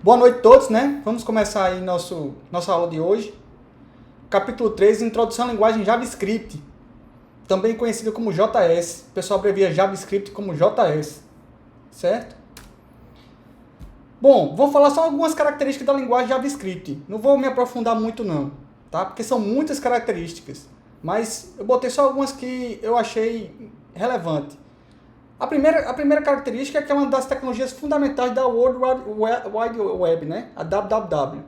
Boa noite a todos, né? Vamos começar aí nossa aula de hoje. Capítulo 3, Introdução à Linguagem JavaScript, também conhecido como JS. O pessoal abrevia JavaScript como JS, certo? Bom, vou falar só algumas características da linguagem JavaScript. Não vou me aprofundar muito não, tá? Porque são muitas características, mas eu botei só algumas que eu achei relevante. A primeira característica é que é uma das tecnologias fundamentais da World Wide Web, né? A www,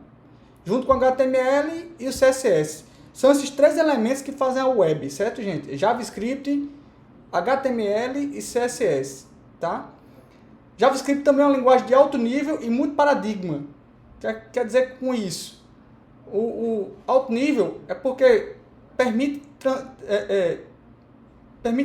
junto com o HTML e o CSS. São esses três elementos que fazem a web, certo, gente? JavaScript, HTML e CSS, tá? JavaScript também é uma linguagem de alto nível e muito paradigma. Quer dizer com isso? O alto nível é porque permite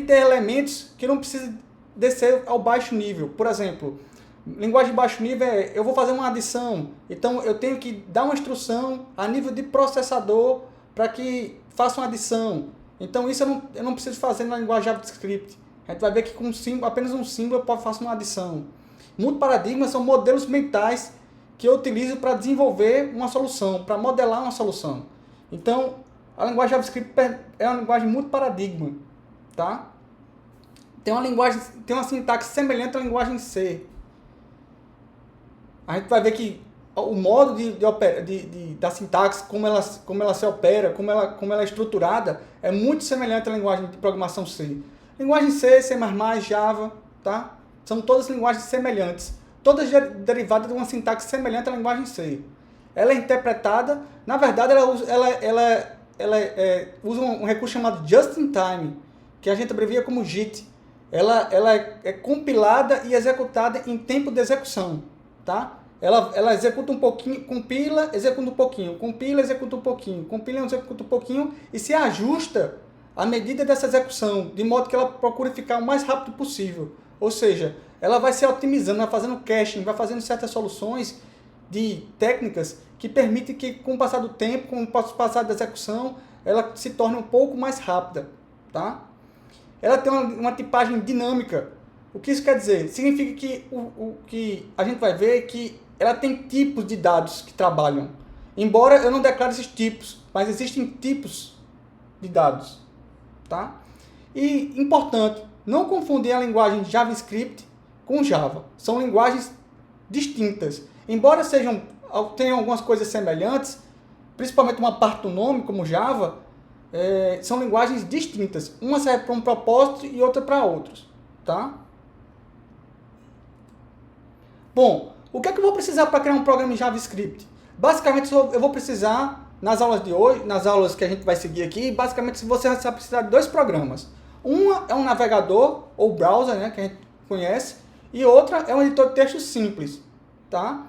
ter elementos que não precisam descer ao baixo nível. Por exemplo, linguagem de baixo nível é, eu vou fazer uma adição, então eu tenho que dar uma instrução a nível de processador para que faça uma adição. Então isso eu não preciso fazer na linguagem JavaScript. A gente vai ver que com apenas um símbolo eu faço uma adição. Muitos paradigmas são modelos mentais que eu utilizo para desenvolver uma solução, para modelar uma solução. Então, a linguagem JavaScript é uma linguagem muito paradigma, tá? Tem uma sintaxe semelhante à linguagem C. A gente vai ver que o modo da sintaxe, como ela se opera, como ela é estruturada, é muito semelhante à linguagem de programação C. Linguagem C, C++, Java, tá? São todas linguagens semelhantes, todas derivadas de uma sintaxe semelhante à linguagem C. Ela é interpretada, na verdade, ela usa um recurso chamado Just in Time, que a gente abrevia como JIT. Ela é compilada e executada em tempo de execução, tá? Ela executa um pouquinho, compila, executa um pouquinho, compila, executa um pouquinho, compila, executa um pouquinho e se ajusta à medida dessa execução, de modo que ela procure ficar o mais rápido possível. Ou seja, ela vai se otimizando, vai fazendo caching, vai fazendo certas soluções de técnicas que permitem que, com o passar do tempo, com o passar da execução, ela se torne um pouco mais rápida, tá? Ela tem uma tipagem dinâmica. O que isso quer dizer? Significa que o que a gente vai ver é que ela tem tipos de dados que trabalham. Embora eu não declare esses tipos, mas existem tipos de dados, tá? E, importante, não confundir a linguagem JavaScript com Java. São linguagens distintas. Embora tenham algumas coisas semelhantes, principalmente uma parte do nome, como Java, são linguagens distintas. Uma serve para um propósito e outra para outros, tá? Bom, o que é que eu vou precisar para criar um programa em JavaScript? Basicamente, eu vou precisar, nas aulas de hoje, nas aulas que a gente vai seguir aqui, basicamente você vai precisar de dois programas. Uma é um navegador, ou browser, né, que a gente conhece, e outra é um editor de texto simples, tá?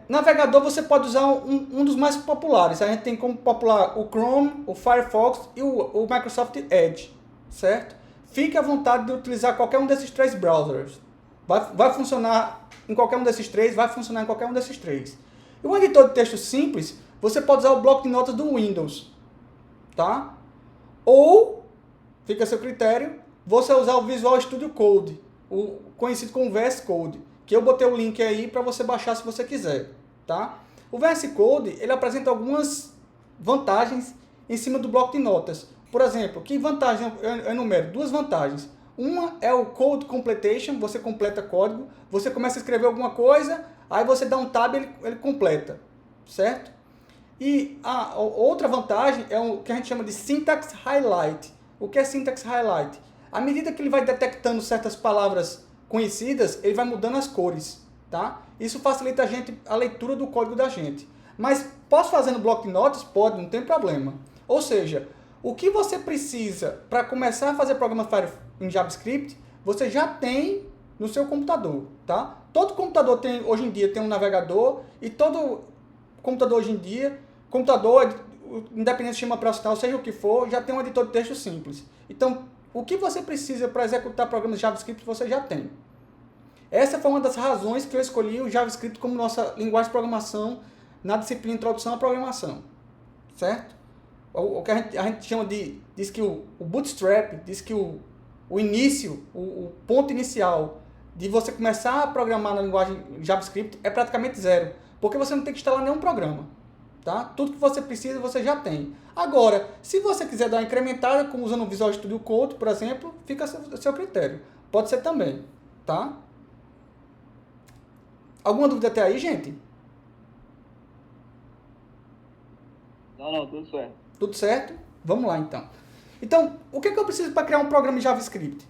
Navegador você pode usar um dos mais populares. A gente tem como popular o Chrome, o Firefox e o Microsoft Edge, certo? Fique à vontade de utilizar qualquer um desses três browsers. Vai funcionar em qualquer um desses três, vai funcionar em qualquer um desses três. E um editor de texto simples, você pode usar o bloco de notas do Windows, tá? Ou, fica a seu critério, você usar o Visual Studio Code, o conhecido como VS Code, que eu botei o link aí para você baixar se você quiser, tá? O VS Code, ele apresenta algumas vantagens em cima do bloco de notas. Por exemplo, que vantagem eu enumero? Duas vantagens. Uma é o Code Completion, você completa código, você começa a escrever alguma coisa, aí você dá um tab e ele completa, certo? E a outra vantagem é o que a gente chama de Syntax Highlight. O que é Syntax Highlight? À medida que ele vai detectando certas palavras conhecidas, ele vai mudando as cores, tá? Isso facilita a leitura do código da gente. Mas posso fazer no bloco de notas? Pode, não tem problema. Ou seja, o que você precisa para começar a fazer programas em JavaScript, você já tem no seu computador, tá? Todo computador hoje em dia tem um navegador e todo computador hoje em dia, independente do sistema operacional, seja o que for, já tem um editor de texto simples. Então, o que você precisa para executar programas JavaScript, você já tem. Essa foi uma das razões que eu escolhi o JavaScript como nossa linguagem de programação na disciplina Introdução à Programação, certo? O que a gente chama diz que o bootstrap, diz que o início, o ponto inicial de você começar a programar na linguagem JavaScript é praticamente zero, porque você não tem que instalar nenhum programa. Tá? Tudo que você precisa, você já tem. Agora, se você quiser dar uma incrementada, como usando o Visual Studio Code, por exemplo, fica a seu critério. Pode ser também. Tá? Alguma dúvida até aí, gente? Não, tudo certo. Tudo certo? Vamos lá, então. Então, o que eu preciso para criar um programa em JavaScript?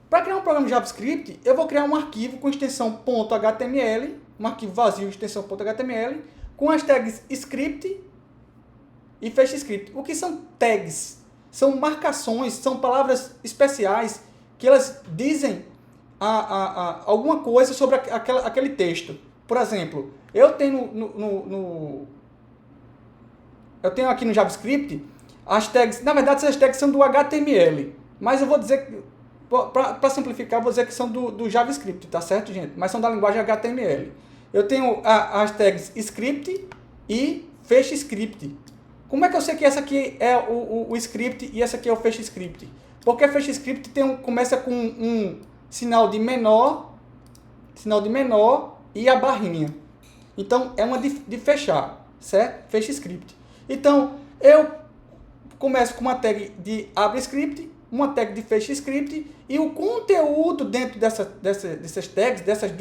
Para criar um programa em JavaScript, eu vou criar um arquivo com extensão .html, um arquivo vazio, extensão .html, com as tags script e fechascript. O que são tags? São marcações, são palavras especiais que elas dizem alguma coisa sobre aquele texto. Por exemplo, eu tenho eu tenho aqui no JavaScript as tags, na verdade essas tags são do HTML, mas eu vou dizer, para simplificar, eu vou dizer que são do JavaScript, tá certo, gente? Mas são da linguagem HTML. Eu tenho as tags script e fechascript. Como é que eu sei que essa aqui é o script e essa aqui é o fechascript? Porque fechascript começa com um sinal de menor e a barrinha. Então, é uma de fechar, certo? Fechascript. Então, eu começo com uma tag de AbreScript, uma tag de fechascript e o conteúdo dentro dessas tags, desses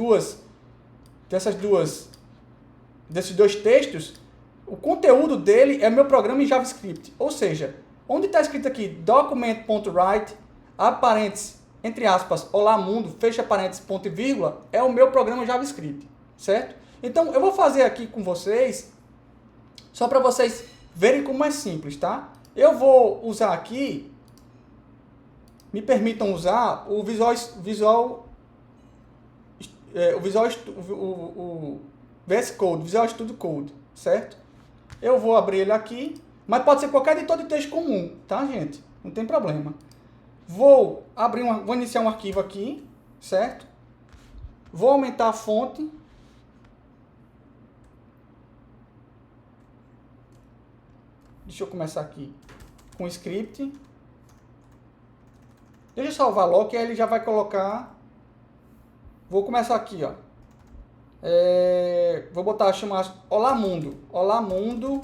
dois textos, o conteúdo dele é meu programa em JavaScript. Ou seja, onde está escrito aqui document.write, abre parênteses, entre aspas, olá mundo, fecha parênteses, ponto e vírgula, é o meu programa JavaScript, certo? Então, eu vou fazer aqui com vocês, só para vocês verem como é simples, tá? Eu vou usar aqui, me permitam usar o VS Code, Visual Studio Code, certo? Eu vou abrir ele aqui, mas pode ser qualquer editor de texto comum, tá, gente? Não tem problema. Vou iniciar um arquivo aqui, certo? Vou aumentar a fonte. Deixa eu começar aqui com o script. Deixa eu salvar logo, que aí ele já vai colocar. Vou começar aqui, ó. Vou chamar olá mundo.html,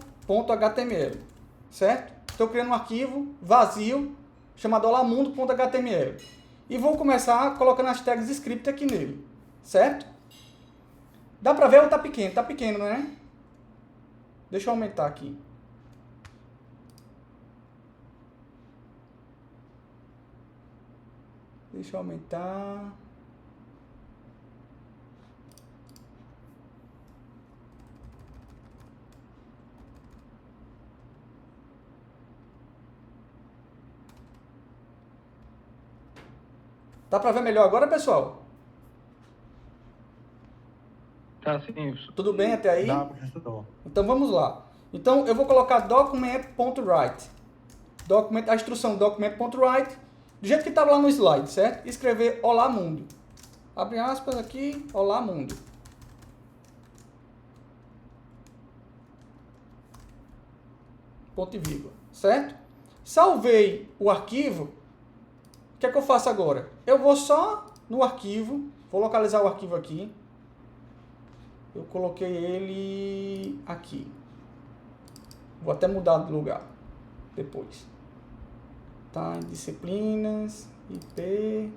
certo? Estou criando um arquivo vazio chamado olamundo.html e vou começar colocando as tags script aqui nele, certo? Dá pra ver ou tá pequeno? Tá pequeno, né? Deixa eu aumentar aqui. Deixa eu aumentar. Dá para ver melhor agora, pessoal? Tá, sim. Tudo bem até aí? Dá, professor. Então vamos lá. Então eu vou colocar document.write. A instrução document.write, do jeito que estava lá no slide, certo? Escrever olá mundo. Abre aspas aqui, olá mundo. Ponto e vírgula, certo? Salvei o arquivo. O que é que eu faço agora? Eu vou só no arquivo, vou localizar o arquivo aqui. Eu coloquei ele aqui. Vou até mudar de lugar depois. Tá, em disciplinas, IP,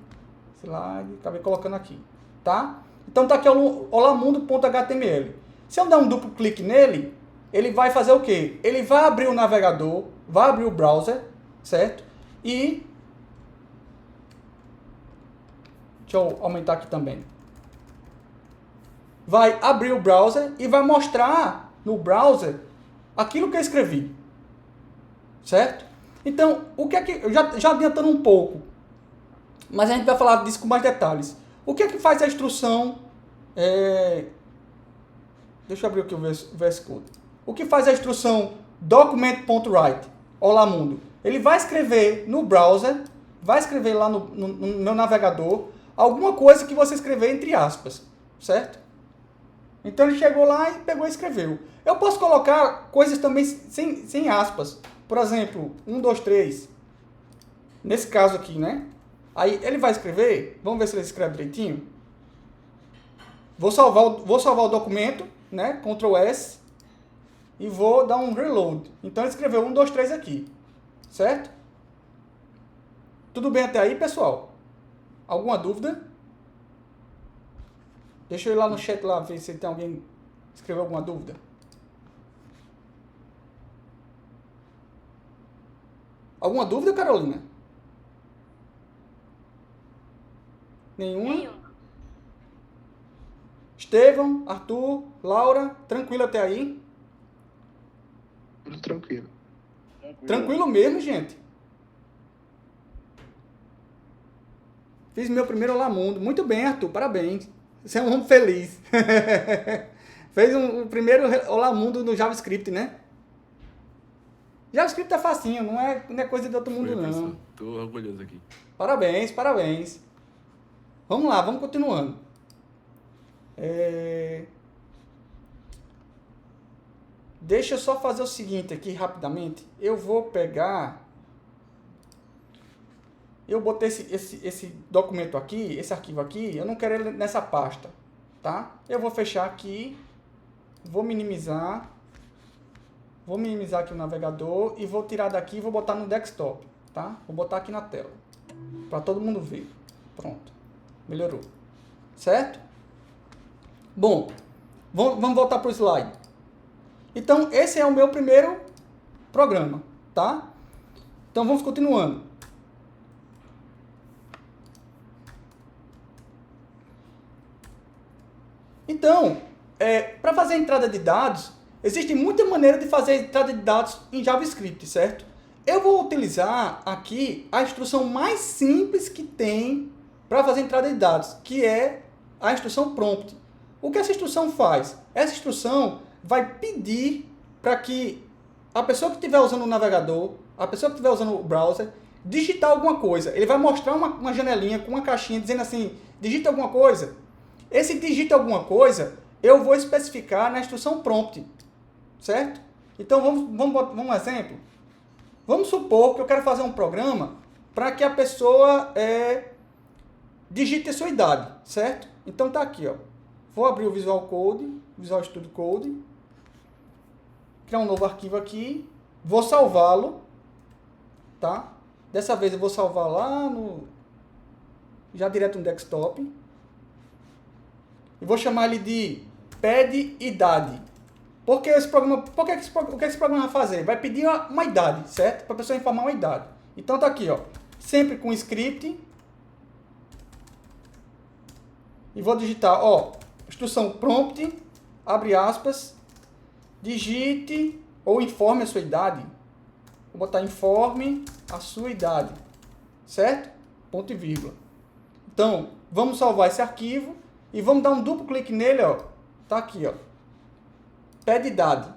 slide, acabei colocando aqui, tá? Então tá aqui o olamundo.html. Se eu dar um duplo clique nele, ele vai fazer o quê? Ele vai abrir o navegador, vai abrir o browser, certo? E deixa eu aumentar aqui também. Vai abrir o browser e vai mostrar no browser aquilo que eu escrevi. Certo? Então, o que é que... Já adiantando um pouco, mas a gente vai falar disso com mais detalhes. O que é que faz a instrução... Deixa eu abrir aqui o VS Code. O que faz a instrução document.write? Olá, mundo. Ele vai escrever no browser, vai escrever lá no meu navegador, alguma coisa que você escrever entre aspas, certo? Então ele chegou lá e pegou e escreveu. Eu posso colocar coisas também sem aspas. Por exemplo, 1, 2, 3. Nesse caso aqui, né? Aí ele vai escrever, vamos ver se ele escreve direitinho. Vou salvar o documento, né? Ctrl S. E vou dar um reload. Então ele escreveu 1, 2, 3 aqui. Certo? Tudo bem até aí, pessoal? Alguma dúvida? Deixa eu ir lá no chat lá, ver se tem alguém que escreveu alguma dúvida. Alguma dúvida, Carolina? Nenhuma? Estevão, Arthur, Laura, tranquilo até aí? Tudo tranquilo. Tranquilo mesmo, gente. Fiz meu primeiro Olá Mundo. Muito bem, Arthur, parabéns. Você é um homem feliz. Fez o primeiro Olá Mundo no JavaScript, né? JavaScript é facinho, não é coisa de outro mundo, não. Tô orgulhoso aqui. Parabéns, parabéns. Vamos lá, vamos continuando. Deixa eu só fazer o seguinte aqui rapidamente. Eu vou pegar... Eu botei esse documento aqui, esse arquivo aqui, eu não quero ele nessa pasta, tá? Eu vou fechar aqui, vou minimizar aqui o navegador e vou tirar daqui e vou botar no desktop, tá? Vou botar aqui na tela, para todo mundo ver. Pronto, melhorou, certo? Bom, vamos voltar para o slide. Então, esse é o meu primeiro programa, tá? Então, vamos continuando. Então, para fazer a entrada de dados, existe muita maneira de fazer a entrada de dados em JavaScript, certo? Eu vou utilizar aqui a instrução mais simples que tem para fazer a entrada de dados, que é a instrução prompt. O que essa instrução faz? Essa instrução vai pedir para que a pessoa que estiver usando o navegador, a pessoa que estiver usando o browser, digitar alguma coisa. Ele vai mostrar uma janelinha com uma caixinha dizendo assim, digita alguma coisa. Esse digita alguma coisa, eu vou especificar na instrução prompt, certo? Então, vamos um exemplo. Vamos supor que eu quero fazer um programa para que a pessoa digite a sua idade, certo? Então, tá aqui, ó. Vou abrir o Visual Studio Code, criar um novo arquivo aqui, vou salvá-lo, tá? Dessa vez eu vou salvar lá já direto no desktop. E vou chamar ele de pede idade. O que esse programa vai fazer? Vai pedir uma idade, certo? Para a pessoa informar uma idade. Então tá aqui, ó. Sempre com script. E vou digitar, ó, instrução prompt, abre aspas, digite ou informe a sua idade. Vou botar informe a sua idade, certo? Ponto e vírgula. Então, vamos salvar esse arquivo. E vamos dar um duplo clique nele, ó. Tá aqui, ó. Pede idade.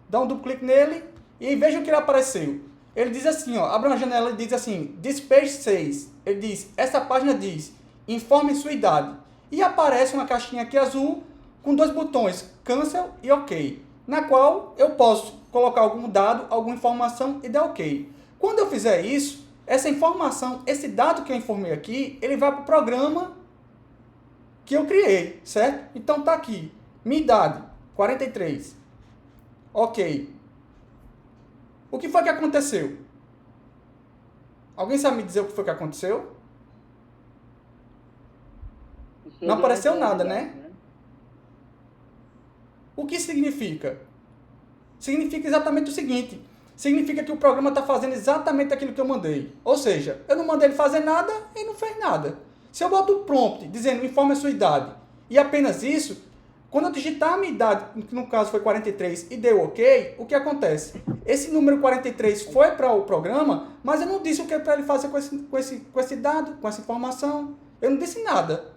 Dá um duplo clique nele e vejam que ele apareceu. Ele diz assim, ó. Abre uma janela e diz assim, this page 6. Ele diz, essa página diz, informe sua idade. E aparece uma caixinha aqui azul com dois botões, cancel e ok. Na qual eu posso colocar algum dado, alguma informação e dar ok. Quando eu fizer isso, essa informação, esse dado que eu informei aqui, ele vai para o programa que eu criei, certo? Então tá aqui, minha idade, 43. Ok. O que foi que aconteceu? Alguém sabe me dizer o que foi que aconteceu? Não apareceu nada, né? O que significa? Significa exatamente o seguinte. Significa que o programa está fazendo exatamente aquilo que eu mandei. Ou seja, eu não mandei ele fazer nada e não fez nada. Se eu boto o prompt dizendo informe a sua idade e apenas isso, quando eu digitar a minha idade, que no caso foi 43, e deu ok, o que acontece? Esse número 43 foi para o programa, mas eu não disse o que é para ele fazer com esse dado, com essa informação. Eu não disse nada.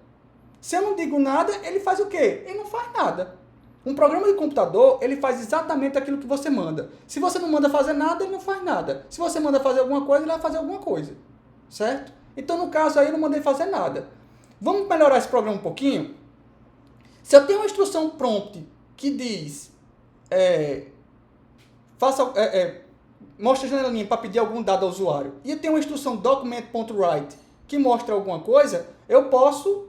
Se eu não digo nada, ele faz o quê? Ele não faz nada. Um programa de computador, ele faz exatamente aquilo que você manda. Se você não manda fazer nada, ele não faz nada. Se você manda fazer alguma coisa, ele vai fazer alguma coisa. Certo? Então, no caso aí, eu não mandei fazer nada. Vamos melhorar esse programa um pouquinho? Se eu tenho uma instrução prompt que diz, mostra a janelinha para pedir algum dado ao usuário, e eu tenho uma instrução document.write que mostra alguma coisa, eu posso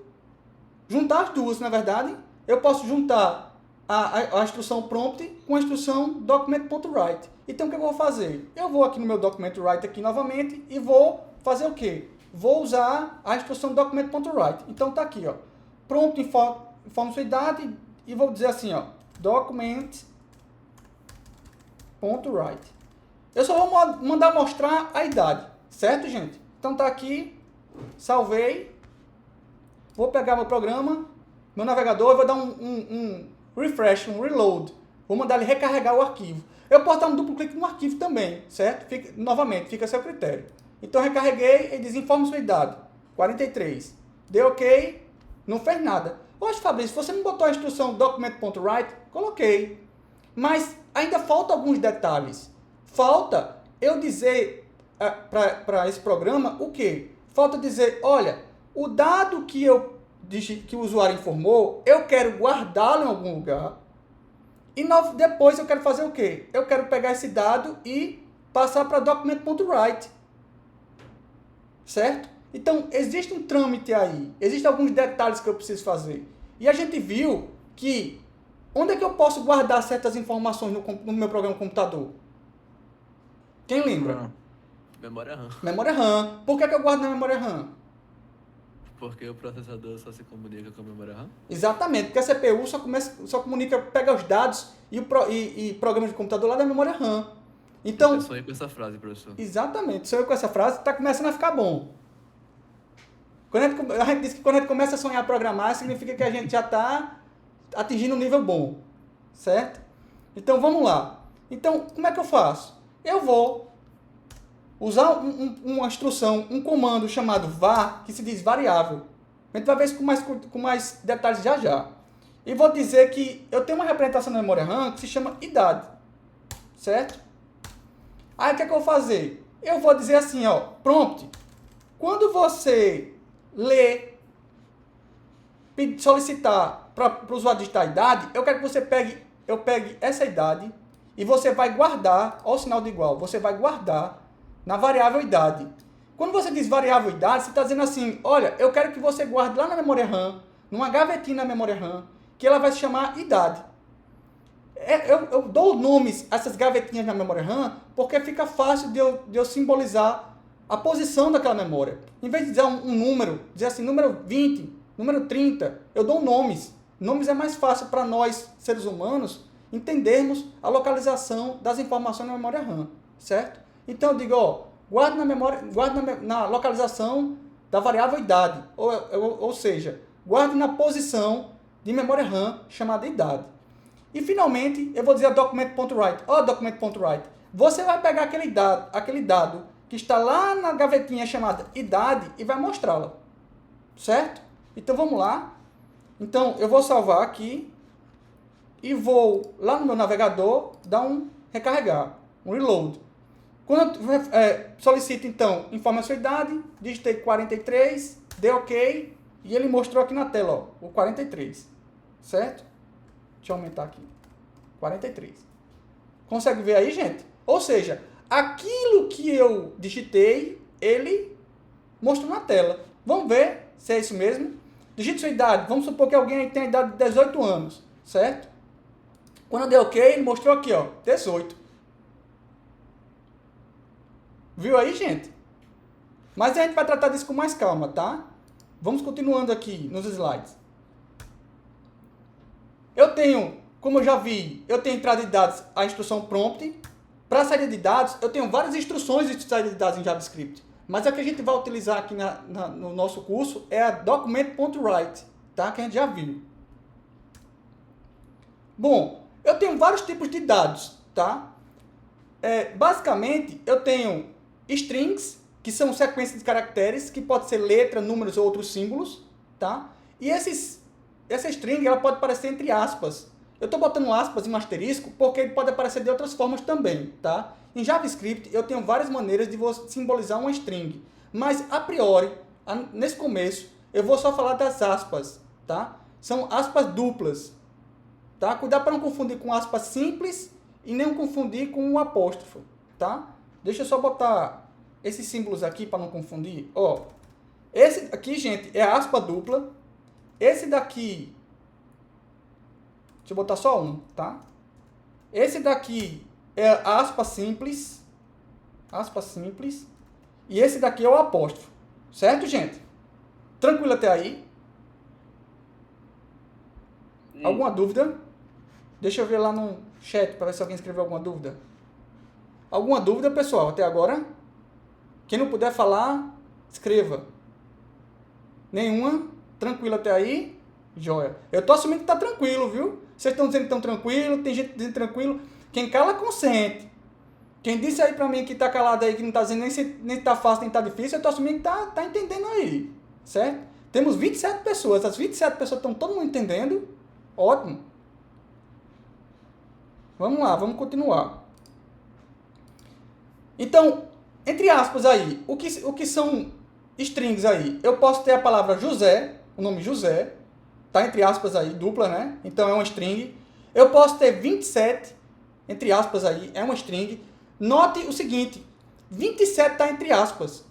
juntar as duas, na verdade, eu posso juntar a instrução prompt com a instrução document.write. Então, o que eu vou fazer? Eu vou aqui no meu document.write aqui novamente e vou fazer o quê? Vou usar a instrução document.write. Então, tá aqui, ó. Prompt informa sua idade e vou dizer assim, ó, document.write. Eu só vou mandar mostrar a idade, certo, gente? Então, tá aqui, salvei. Vou pegar meu programa, meu navegador, e vou dar um refresh, um reload. Vou mandar ele recarregar o arquivo. Eu posso dar um duplo clique no arquivo também, certo? Novamente, fica a seu critério. Então, recarreguei e diz, informe sua idade. 43. Deu ok, não fez nada. Poxa, Fabrício, você não botou a instrução document.write? Coloquei. Mas ainda falta alguns detalhes. Falta eu dizer para esse programa o quê? Falta dizer, olha, o dado que o usuário informou, eu quero guardá-lo em algum lugar. E depois eu quero fazer o quê? Eu quero pegar esse dado e passar para document.write. Certo? Então, existe um trâmite aí. Existem alguns detalhes que eu preciso fazer. E a gente viu que onde é que eu posso guardar certas informações no meu programa computador? Quem lembra? Memória RAM. Memória RAM. Por que eu guardo na memória RAM? Porque o processador só se comunica com a memória RAM? Exatamente, porque a CPU só comunica, pega os dados e programa de computador lá da memória RAM. Então, Eu sonhei com essa frase, professor. exatamente, sou eu com essa frase, está começando a ficar bom. A gente diz que quando a gente começa a sonhar a programar, significa que a gente já está atingindo um nível bom, certo? Então, vamos lá. Então, como é que eu faço? Eu vou usar uma instrução, um comando chamado var, que se diz variável. A gente vai ver isso com mais detalhes já já. E vou dizer que eu tenho uma representação na memória RAM que se chama idade, certo? Aí, o que é que eu vou fazer? Eu vou dizer assim, ó, prompt, quando você solicitar para o usuário digitar a idade, eu quero que você pegue essa idade e você vai guardar, olha o sinal de igual, você vai guardar na variável idade. Quando você diz variável idade, você está dizendo assim, olha, eu quero que você guarde lá na memória RAM, numa gavetinha na memória RAM, que ela vai se chamar idade. Eu dou nomes a essas gavetinhas na memória RAM porque fica fácil de eu simbolizar a posição daquela memória. Em vez de dizer um número, dizer assim, número 20, número 30, eu dou nomes. Nomes é mais fácil para nós, seres humanos, entendermos a localização das informações na memória RAM, certo? Então eu digo, ó, guarde na localização da variável idade, ou seja, guarde na posição de memória RAM chamada idade. E finalmente, eu vou dizer a document.write. Ó, document.write. Você vai pegar aquele dado que está lá na gavetinha chamada idade e vai mostrá-la. Certo? Então vamos lá. Então eu vou salvar aqui e vou lá no meu navegador dar um recarregar, um reload. Quando eu solicito então, informe a sua idade, digitei 43, dei OK e ele mostrou aqui na tela, ó, o 43. Certo? Deixa eu aumentar aqui. 43. Consegue ver aí, gente? Ou seja, aquilo que eu digitei, ele mostrou na tela. Vamos ver se é isso mesmo. Digite sua idade. Vamos supor que alguém tem a idade de 18 anos. Certo? Quando eu dei OK, ele mostrou aqui, ó, 18. Viu aí, gente? Mas a gente vai tratar disso com mais calma, tá? Vamos continuando aqui nos slides. Eu tenho, como eu já vi, eu tenho entrada de dados, a instrução prompt. Para saída de dados, eu tenho várias instruções de saída de dados em JavaScript. Mas a que a gente vai utilizar aqui no nosso curso é a document.write, tá? Que a gente já viu. Bom, eu tenho vários tipos de dados, tá? Basicamente, eu tenho strings, que são sequências de caracteres, que pode ser letra, números ou outros símbolos, tá? E essa string ela pode aparecer entre aspas. Eu estou botando aspas e um asterisco porque ele pode aparecer de outras formas também, tá? Em JavaScript eu tenho várias maneiras de simbolizar uma string, mas a priori, nesse começo, eu vou só falar das aspas, tá? São aspas duplas, tá? Cuidado para não confundir com aspas simples e nem confundir com um apóstrofo, tá? Deixa eu só botar esses símbolos aqui para não confundir. Ó, esse aqui, gente, é a aspa dupla. Esse daqui Deixa eu botar só um, tá? Esse daqui é aspas simples, e esse daqui é o apóstrofo, certo, gente? Tranquilo até aí? Sim. Alguma dúvida? Deixa eu ver lá no chat para ver se alguém escreveu alguma dúvida. Alguma dúvida, pessoal, até agora? Quem não puder falar, escreva. Nenhuma? Tranquilo até aí? Joia. Eu tô assumindo que tá tranquilo, viu? Vocês estão dizendo que estão tranquilo, tem gente dizendo tranquilo. Quem cala, consente. Quem disse aí pra mim que tá calado aí, que não tá dizendo nem tá fácil, nem tá difícil, eu tô assumindo que tá entendendo aí. Certo? Temos 27 pessoas. As 27 pessoas estão todo mundo entendendo. Ótimo. Vamos lá, vamos continuar. Então, entre aspas aí, o que são strings aí? Eu posso ter a palavra José, o nome José, tá entre aspas aí, dupla, né? Então é uma string. Eu posso ter 27, entre aspas aí, é uma string. Note o seguinte, 27 está entre aspas.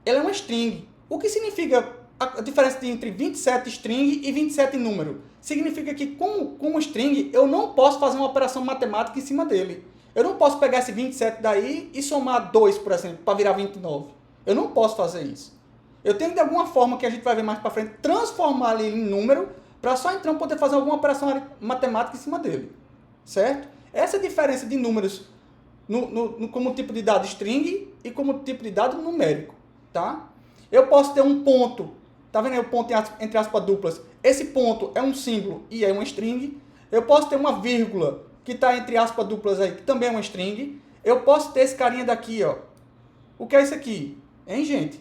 Ela é uma string. O que significa a diferença entre 27 string e 27 número? Significa que com o string eu não posso fazer uma operação matemática em cima dele. Eu não posso pegar esse 27 daí e somar 2, por exemplo, para virar 29. Eu não posso fazer isso. Eu tenho que, de alguma forma, que a gente vai ver mais para frente, transformar ele em número para só então poder fazer alguma operação matemática em cima dele. Certo? Essa é a diferença de números como tipo de dado string e como tipo de dado numérico. Tá? Eu posso ter um ponto, tá vendo aí o ponto entre aspas duplas? Esse ponto é um símbolo e é uma string. Eu posso ter uma vírgula que está entre aspas duplas aí, que também é uma string. Eu posso ter esse carinha daqui, ó. O que é isso aqui? Hein, gente?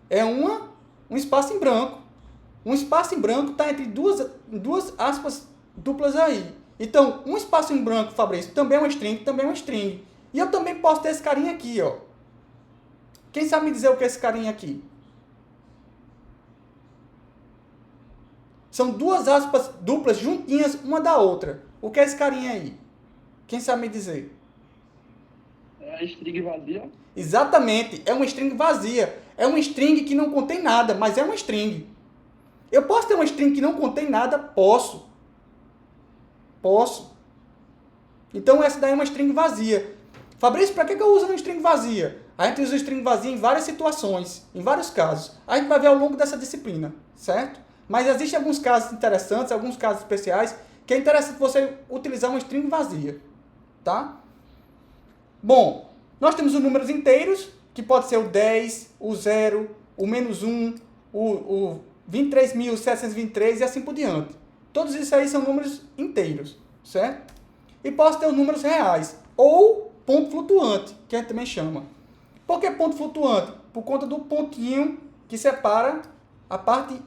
É um espaço em branco. Um espaço em branco está entre duas aspas duplas aí. Então, um espaço em branco, Fabrício, também é uma string, E eu também posso ter esse carinha aqui, ó. Quem sabe me dizer o que é esse carinha aqui? São duas aspas duplas juntinhas uma da outra. O que é esse carinha aí? Quem sabe me dizer? É a string vazia? Exatamente, é uma string vazia. É uma string que não contém nada, mas é uma string. Eu posso ter uma string que não contém nada? Posso. Então essa daí é uma string vazia. Fabrício, para que eu uso uma string vazia? A gente usa string vazia em várias situações, em vários casos. A gente vai ver ao longo dessa disciplina, certo? Mas existem alguns casos interessantes, alguns casos especiais, que é interessante você utilizar uma string vazia, tá? Bom, nós temos os números inteiros, que pode ser o 10, o 0, o -1, o 23.723 e assim por diante. Todos isso aí são números inteiros, certo? E posso ter os números reais, ou ponto flutuante, que a gente também chama. Por que ponto flutuante? Por conta do pontinho que separa a parte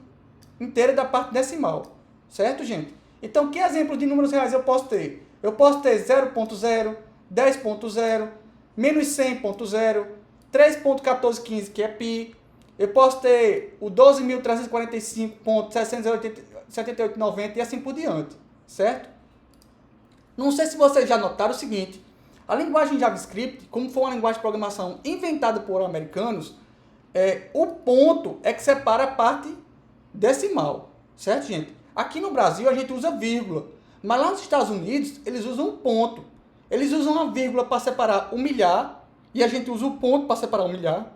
inteira da parte decimal, certo, gente? Então, que exemplo de números reais eu posso ter? Eu posso ter 0.0, 10.0, menos 100.0, 3.1415, que é π. Eu posso ter o 12.345.678,90 e assim por diante, certo? Não sei se vocês já notaram o seguinte, a linguagem JavaScript, como foi uma linguagem de programação inventada por americanos, o ponto é que separa a parte decimal, certo, gente? Aqui no Brasil a gente usa vírgula, mas lá nos Estados Unidos eles usam um ponto. Eles usam uma vírgula para separar o milhar, e a gente usa o ponto para separar o milhar.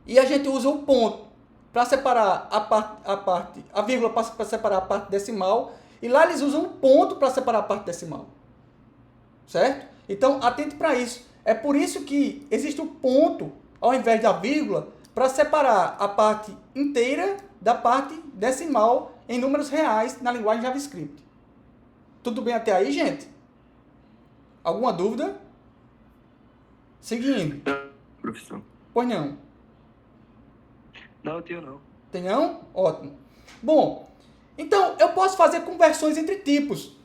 E a gente usa o ponto para separar a vírgula para separar a parte decimal, e lá eles usam um ponto para separar a parte decimal. Certo? Então, atente para isso. É por isso que existe o ponto, ao invés da vírgula, para separar a parte inteira da parte decimal em números reais na linguagem JavaScript. Tudo bem até aí, gente? Alguma dúvida? Seguindo. Professor. Pois não. Não, eu tenho não. Tem não? Ótimo. Bom, então eu posso fazer conversões entre tipos.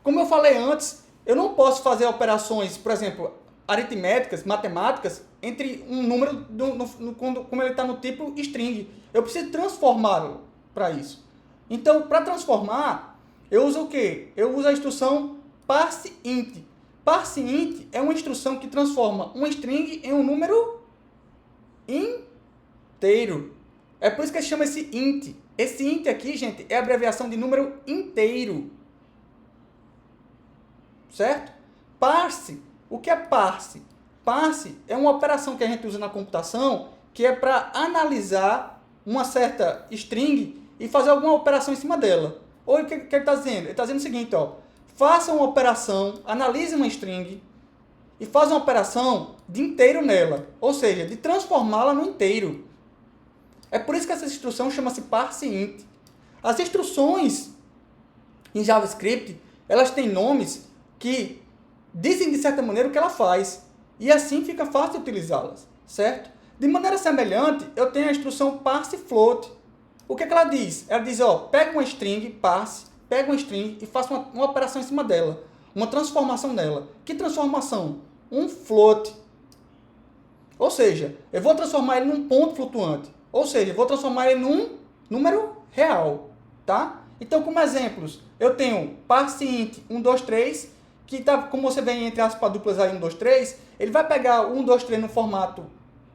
Como eu falei antes, eu não posso fazer operações, por exemplo, aritméticas, matemáticas, entre um número, como ele está no tipo string. Eu preciso transformá-lo para isso. Então, para transformar, eu uso o quê? Eu uso a instrução parseInt. ParseInt é uma instrução que transforma uma string em um número inteiro. É por isso que chama esse int. Esse int aqui, gente, é a abreviação de número inteiro. Certo? Parse. O que é parse? Parse é uma operação que a gente usa na computação que é para analisar uma certa string e fazer alguma operação em cima dela. Ou o que ele está dizendo? Ele está dizendo o seguinte, ó. Faça uma operação, analise uma string e faça uma operação de inteiro nela. Ou seja, de transformá-la no inteiro. É por isso que essa instrução chama-se parseInt. As instruções em JavaScript, elas têm nomes que dizem de certa maneira o que ela faz. E assim fica fácil de utilizá-las, certo? De maneira semelhante, eu tenho a instrução parseFloat. O que é que ela diz? Ela diz, ó, pega uma string, parse, pega uma string e faça uma operação em cima dela. Uma transformação nela. Que transformação? Um float. Ou seja, eu vou transformar ele num ponto flutuante. Ou seja, eu vou transformar ele num número real, tá? Então, como exemplos, eu tenho parseInt 123, que tá, como você vê entre aspas duplas aí 123, ele vai pegar o 123 no formato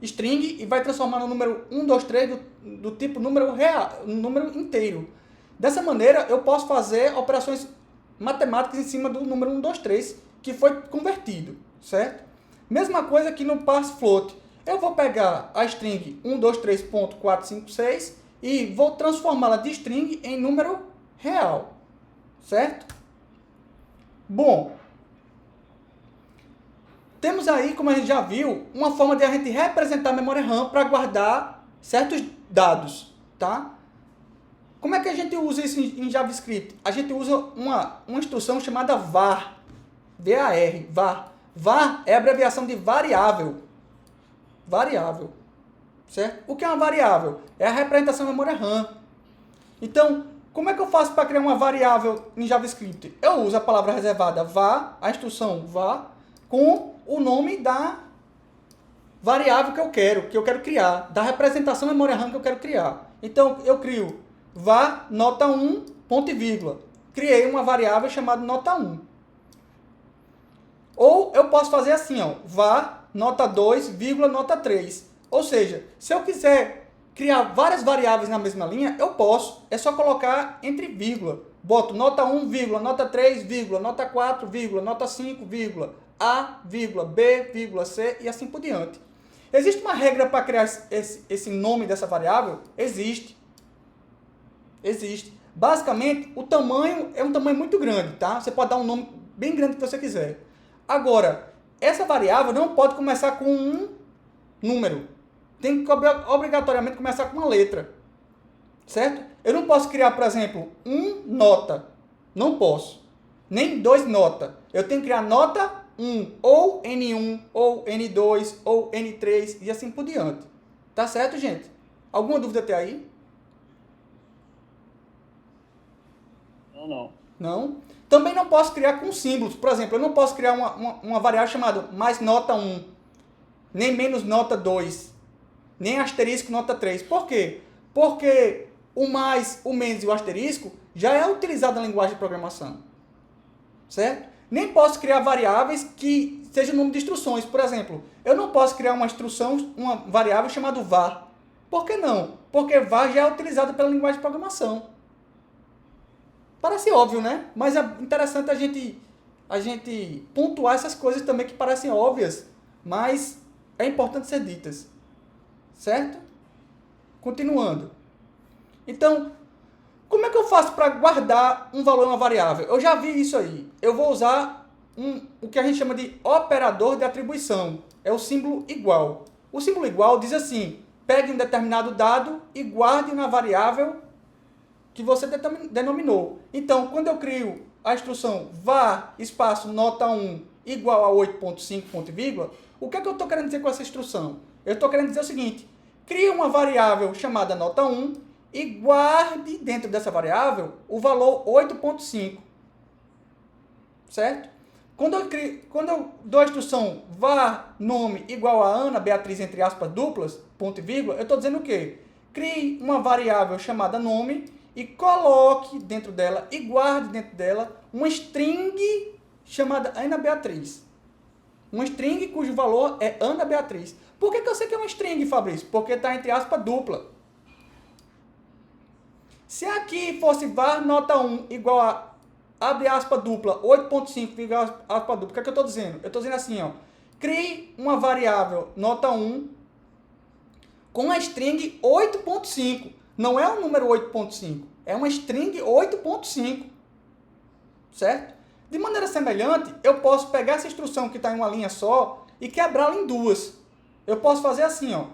string e vai transformar no número 123 do tipo número real, número inteiro. Dessa maneira, eu posso fazer operações matemáticas em cima do número 123 que foi convertido, certo? Mesma coisa aqui no parseFloat. Eu vou pegar a string 123.456 e vou transformá-la de string em número real, certo? Bom, temos aí, como a gente já viu, uma forma de a gente representar a memória RAM para guardar certos dados, tá? Como é que a gente usa isso em JavaScript? A gente usa uma instrução chamada var, V-A-R, var. Var é a abreviação de variável. Variável, certo? O que é uma variável? É a representação da memória RAM. Então, como é que eu faço para criar uma variável em JavaScript? Eu uso a palavra reservada var, a instrução var, com o nome da variável que eu quero criar, da representação da memória RAM que eu quero criar. Então, eu crio var nota 1, ponto e vírgula. Criei uma variável chamada nota 1. Ou eu posso fazer assim, ó, var nota 2, vírgula, nota 3. Ou seja, se eu quiser criar várias variáveis na mesma linha, eu posso. É só colocar entre vírgula. Boto nota 1, vírgula, nota 3, vírgula, nota 4, vírgula, nota 5, vírgula, A, vírgula, B, vírgula, C e assim por diante. Existe uma regra para criar esse nome dessa variável? Existe. Existe. Basicamente, o tamanho é um tamanho muito grande, tá? Você pode dar um nome bem grande que você quiser. Agora, essa variável não pode começar com um número. Tem que obrigatoriamente começar com uma letra. Certo? Eu não posso criar, por exemplo, nota. Não posso. Nem 2 nota. Eu tenho que criar nota 1, ou N1, ou N2, ou N3 e assim por diante. Tá certo, gente? Alguma dúvida até aí? Não. Não? Também não posso criar com símbolos. Por exemplo, eu não posso criar uma variável chamada mais nota 1, nem menos nota 2, nem asterisco nota 3. Por quê? Porque o mais, o menos e o asterisco já é utilizado na linguagem de programação. Certo? Nem posso criar variáveis que sejam nome de instruções. Por exemplo, eu não posso criar uma instrução, uma variável chamada var. Por que não? Porque var já é utilizado pela linguagem de programação. Parece óbvio, né? Mas é interessante a gente pontuar essas coisas também que parecem óbvias, mas é importante ser ditas. Certo? Continuando. Então, como é que eu faço para guardar um valor em uma variável? Eu já vi isso aí. Eu vou usar o que a gente chama de operador de atribuição. É o símbolo igual. O símbolo igual diz assim, pegue um determinado dado e guarde na variável que você denominou. Então, quando eu crio a instrução var espaço nota 1 igual a 8.5 ponto e vírgula, o que é que eu estou querendo dizer com essa instrução? Eu estou querendo dizer o seguinte, crie uma variável chamada nota 1 e guarde dentro dessa variável o valor 8.5. Certo? Quando eu dou a instrução var nome igual a Ana Beatriz entre aspas duplas, ponto e vírgula, eu estou dizendo o quê? Crie uma variável chamada nome e coloque dentro dela e guarde dentro dela uma string chamada Ana Beatriz. Uma string cujo valor é Ana Beatriz. Por que eu sei que é uma string, Fabrício? Porque está entre aspas dupla. Se aqui fosse var nota 1 igual a, abre aspa dupla, 8.5 igual a aspa dupla, o que é que eu estou dizendo? Eu estou dizendo assim, ó, crie uma variável nota 1 com a string 8.5. Não é o número 8.5, é uma string 8.5, certo? De maneira semelhante, eu posso pegar essa instrução que está em uma linha só e quebrá-la em duas. Eu posso fazer assim, ó,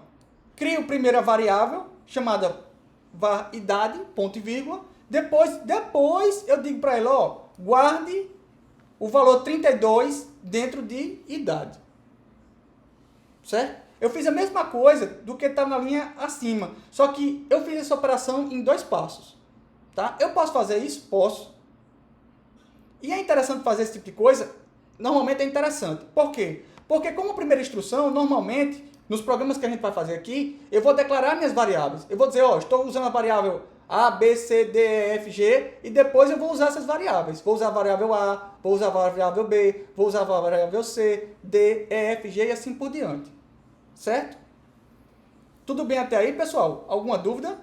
crio primeiro a variável, chamada var idade, ponto e vírgula, depois eu digo para ele, ó, guarde o valor 32 dentro de idade, certo? Eu fiz a mesma coisa do que está na linha acima, só que eu fiz essa operação em 2 passos, tá? Eu posso fazer isso? Posso. E é interessante fazer esse tipo de coisa? Normalmente é interessante. Por quê? Porque como primeira instrução, normalmente, nos programas que a gente vai fazer aqui, eu vou declarar minhas variáveis. Eu vou dizer, ó, estou usando a variável A, B, C, D, E, F, G, e depois eu vou usar essas variáveis. Vou usar a variável A, vou usar a variável B, vou usar a variável C, D, E, F, G e assim por diante. Certo? Tudo bem até aí, pessoal? Alguma dúvida?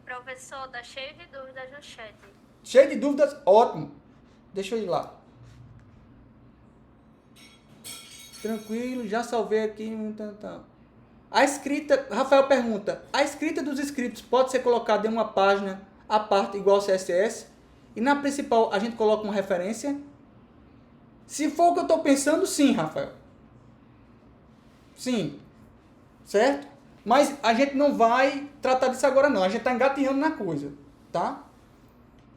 Professor, tá cheio de dúvidas no chat. Cheio de dúvidas? Ótimo. Deixa eu ir lá. Tranquilo, já salvei aqui. A escrita, Rafael pergunta, a escrita dos scripts pode ser colocada em uma página à parte igual ao CSS? E na principal a gente coloca uma referência? Se for o que eu estou pensando, sim, Rafael. Sim. Certo? Mas a gente não vai tratar disso agora não. A gente está engatinhando na coisa. Tá?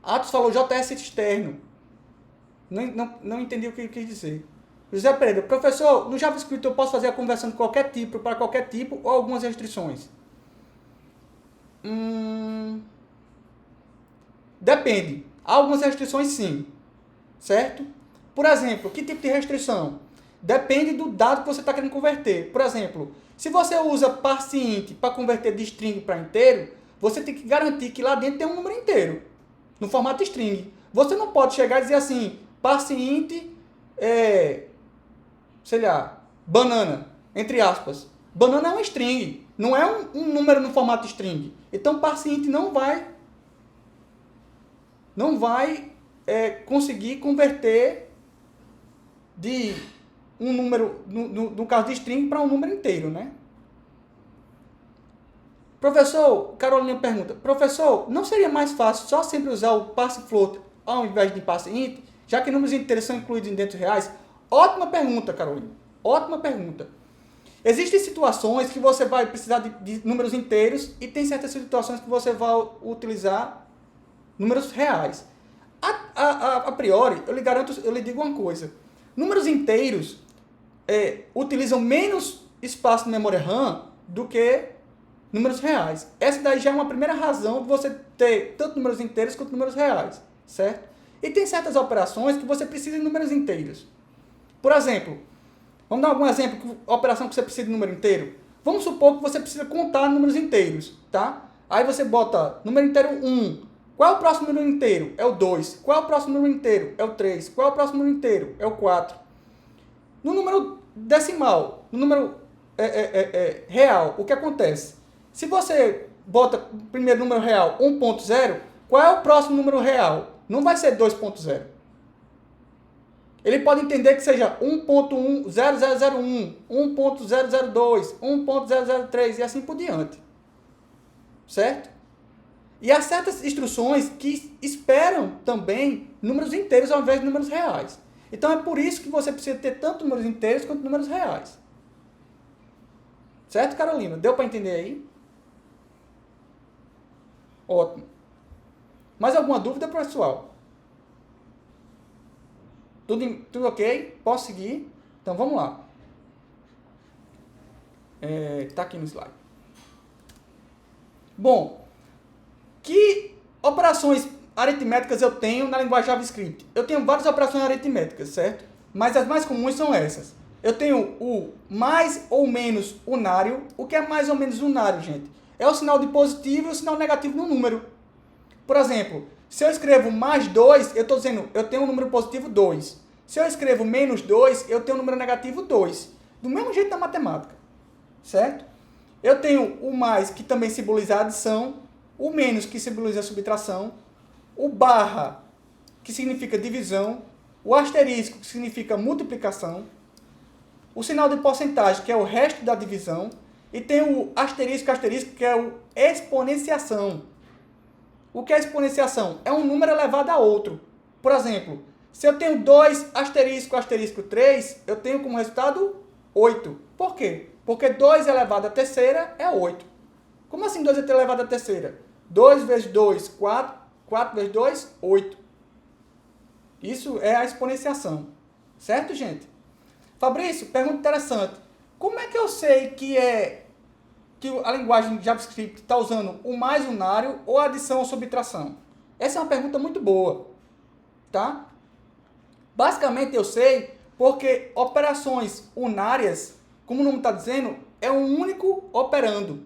Atos falou JS externo. Não entendi o que ele quis dizer. José Pereira, professor, no JavaScript eu posso fazer a conversão de qualquer tipo para qualquer tipo ou algumas restrições? Depende. Há algumas restrições sim. Certo? Por exemplo, que tipo de restrição? Depende do dado que você está querendo converter. Por exemplo, se você usa parseInt para converter de string para inteiro, você tem que garantir que lá dentro tem um número inteiro, no formato string. Você não pode chegar e dizer assim, parseInt sei lá, banana, entre aspas. Banana é uma string, não é um número no formato string. Então, parseInt não vai conseguir converter de um número, no caso de string, para um número inteiro, né? Professor, Carolina pergunta, professor, não seria mais fácil só sempre usar o parsefloat ao invés de parseInt, já que números inteiros são incluídos em dentro reais? Ótima pergunta, Carolina. Ótima pergunta. Existem situações que você vai precisar de números inteiros e tem certas situações que você vai utilizar números reais. A priori, eu lhe digo uma coisa. Números inteiros utilizam menos espaço de memória RAM do que números reais. Essa daí já é uma primeira razão de você ter tanto números inteiros quanto números reais, certo? E tem certas operações que você precisa de números inteiros. Por exemplo, vamos dar algum exemplo, operação que você precisa de número inteiro? Vamos supor que você precisa contar números inteiros, tá? Aí você bota número inteiro 1. Qual é o próximo número inteiro? É o 2. Qual é o próximo número inteiro? É o 3. Qual é o próximo número inteiro? É o 4. No número decimal, no número real, o que acontece? Se você bota o primeiro número real 1.0, qual é o próximo número real? Não vai ser 2.0. Ele pode entender que seja 1.0001, 1.002, 1.003 e assim por diante. Certo? E há certas instruções que esperam também números inteiros ao invés de números reais. Então é por isso que você precisa ter tanto números inteiros quanto números reais. Certo, Carolina? Deu para entender aí? Ótimo. Mais alguma dúvida, pessoal? Tudo ok? Posso seguir? Então vamos lá. Está aqui no slide. Bom, que operações aritméticas eu tenho na linguagem JavaScript? Eu tenho várias operações aritméticas, certo? Mas as mais comuns são essas. Eu tenho o mais ou menos unário. O que é mais ou menos unário, gente? É o sinal de positivo e o sinal negativo no número. Por exemplo, se eu escrevo mais 2, eu estou dizendo, eu tenho um número positivo 2. Se eu escrevo menos 2, eu tenho um número negativo 2. Do mesmo jeito da matemática. Certo? Eu tenho o mais, que também simboliza a adição. o menos, que simboliza a subtração, o barra, que significa divisão, o asterisco, que significa multiplicação, o sinal de porcentagem, que é o resto da divisão, e tem o asterisco, que é o exponenciação. O que é exponenciação? É um número elevado a outro. Por exemplo, se eu tenho 2 asterisco 3, eu tenho como resultado 8. Por quê? Porque 2 elevado à terceira é 8. Como assim 2 elevado à terceira? 2 vezes 2, 4. 4 vezes 2, 8. Isso é a exponenciação. Certo, gente? Fabrício, pergunta interessante. Como é que eu sei que a linguagem JavaScript está usando o mais unário ou adição ou subtração? Essa é uma pergunta muito boa. Tá? Basicamente eu sei porque operações unárias, como o nome está dizendo, é um único operando.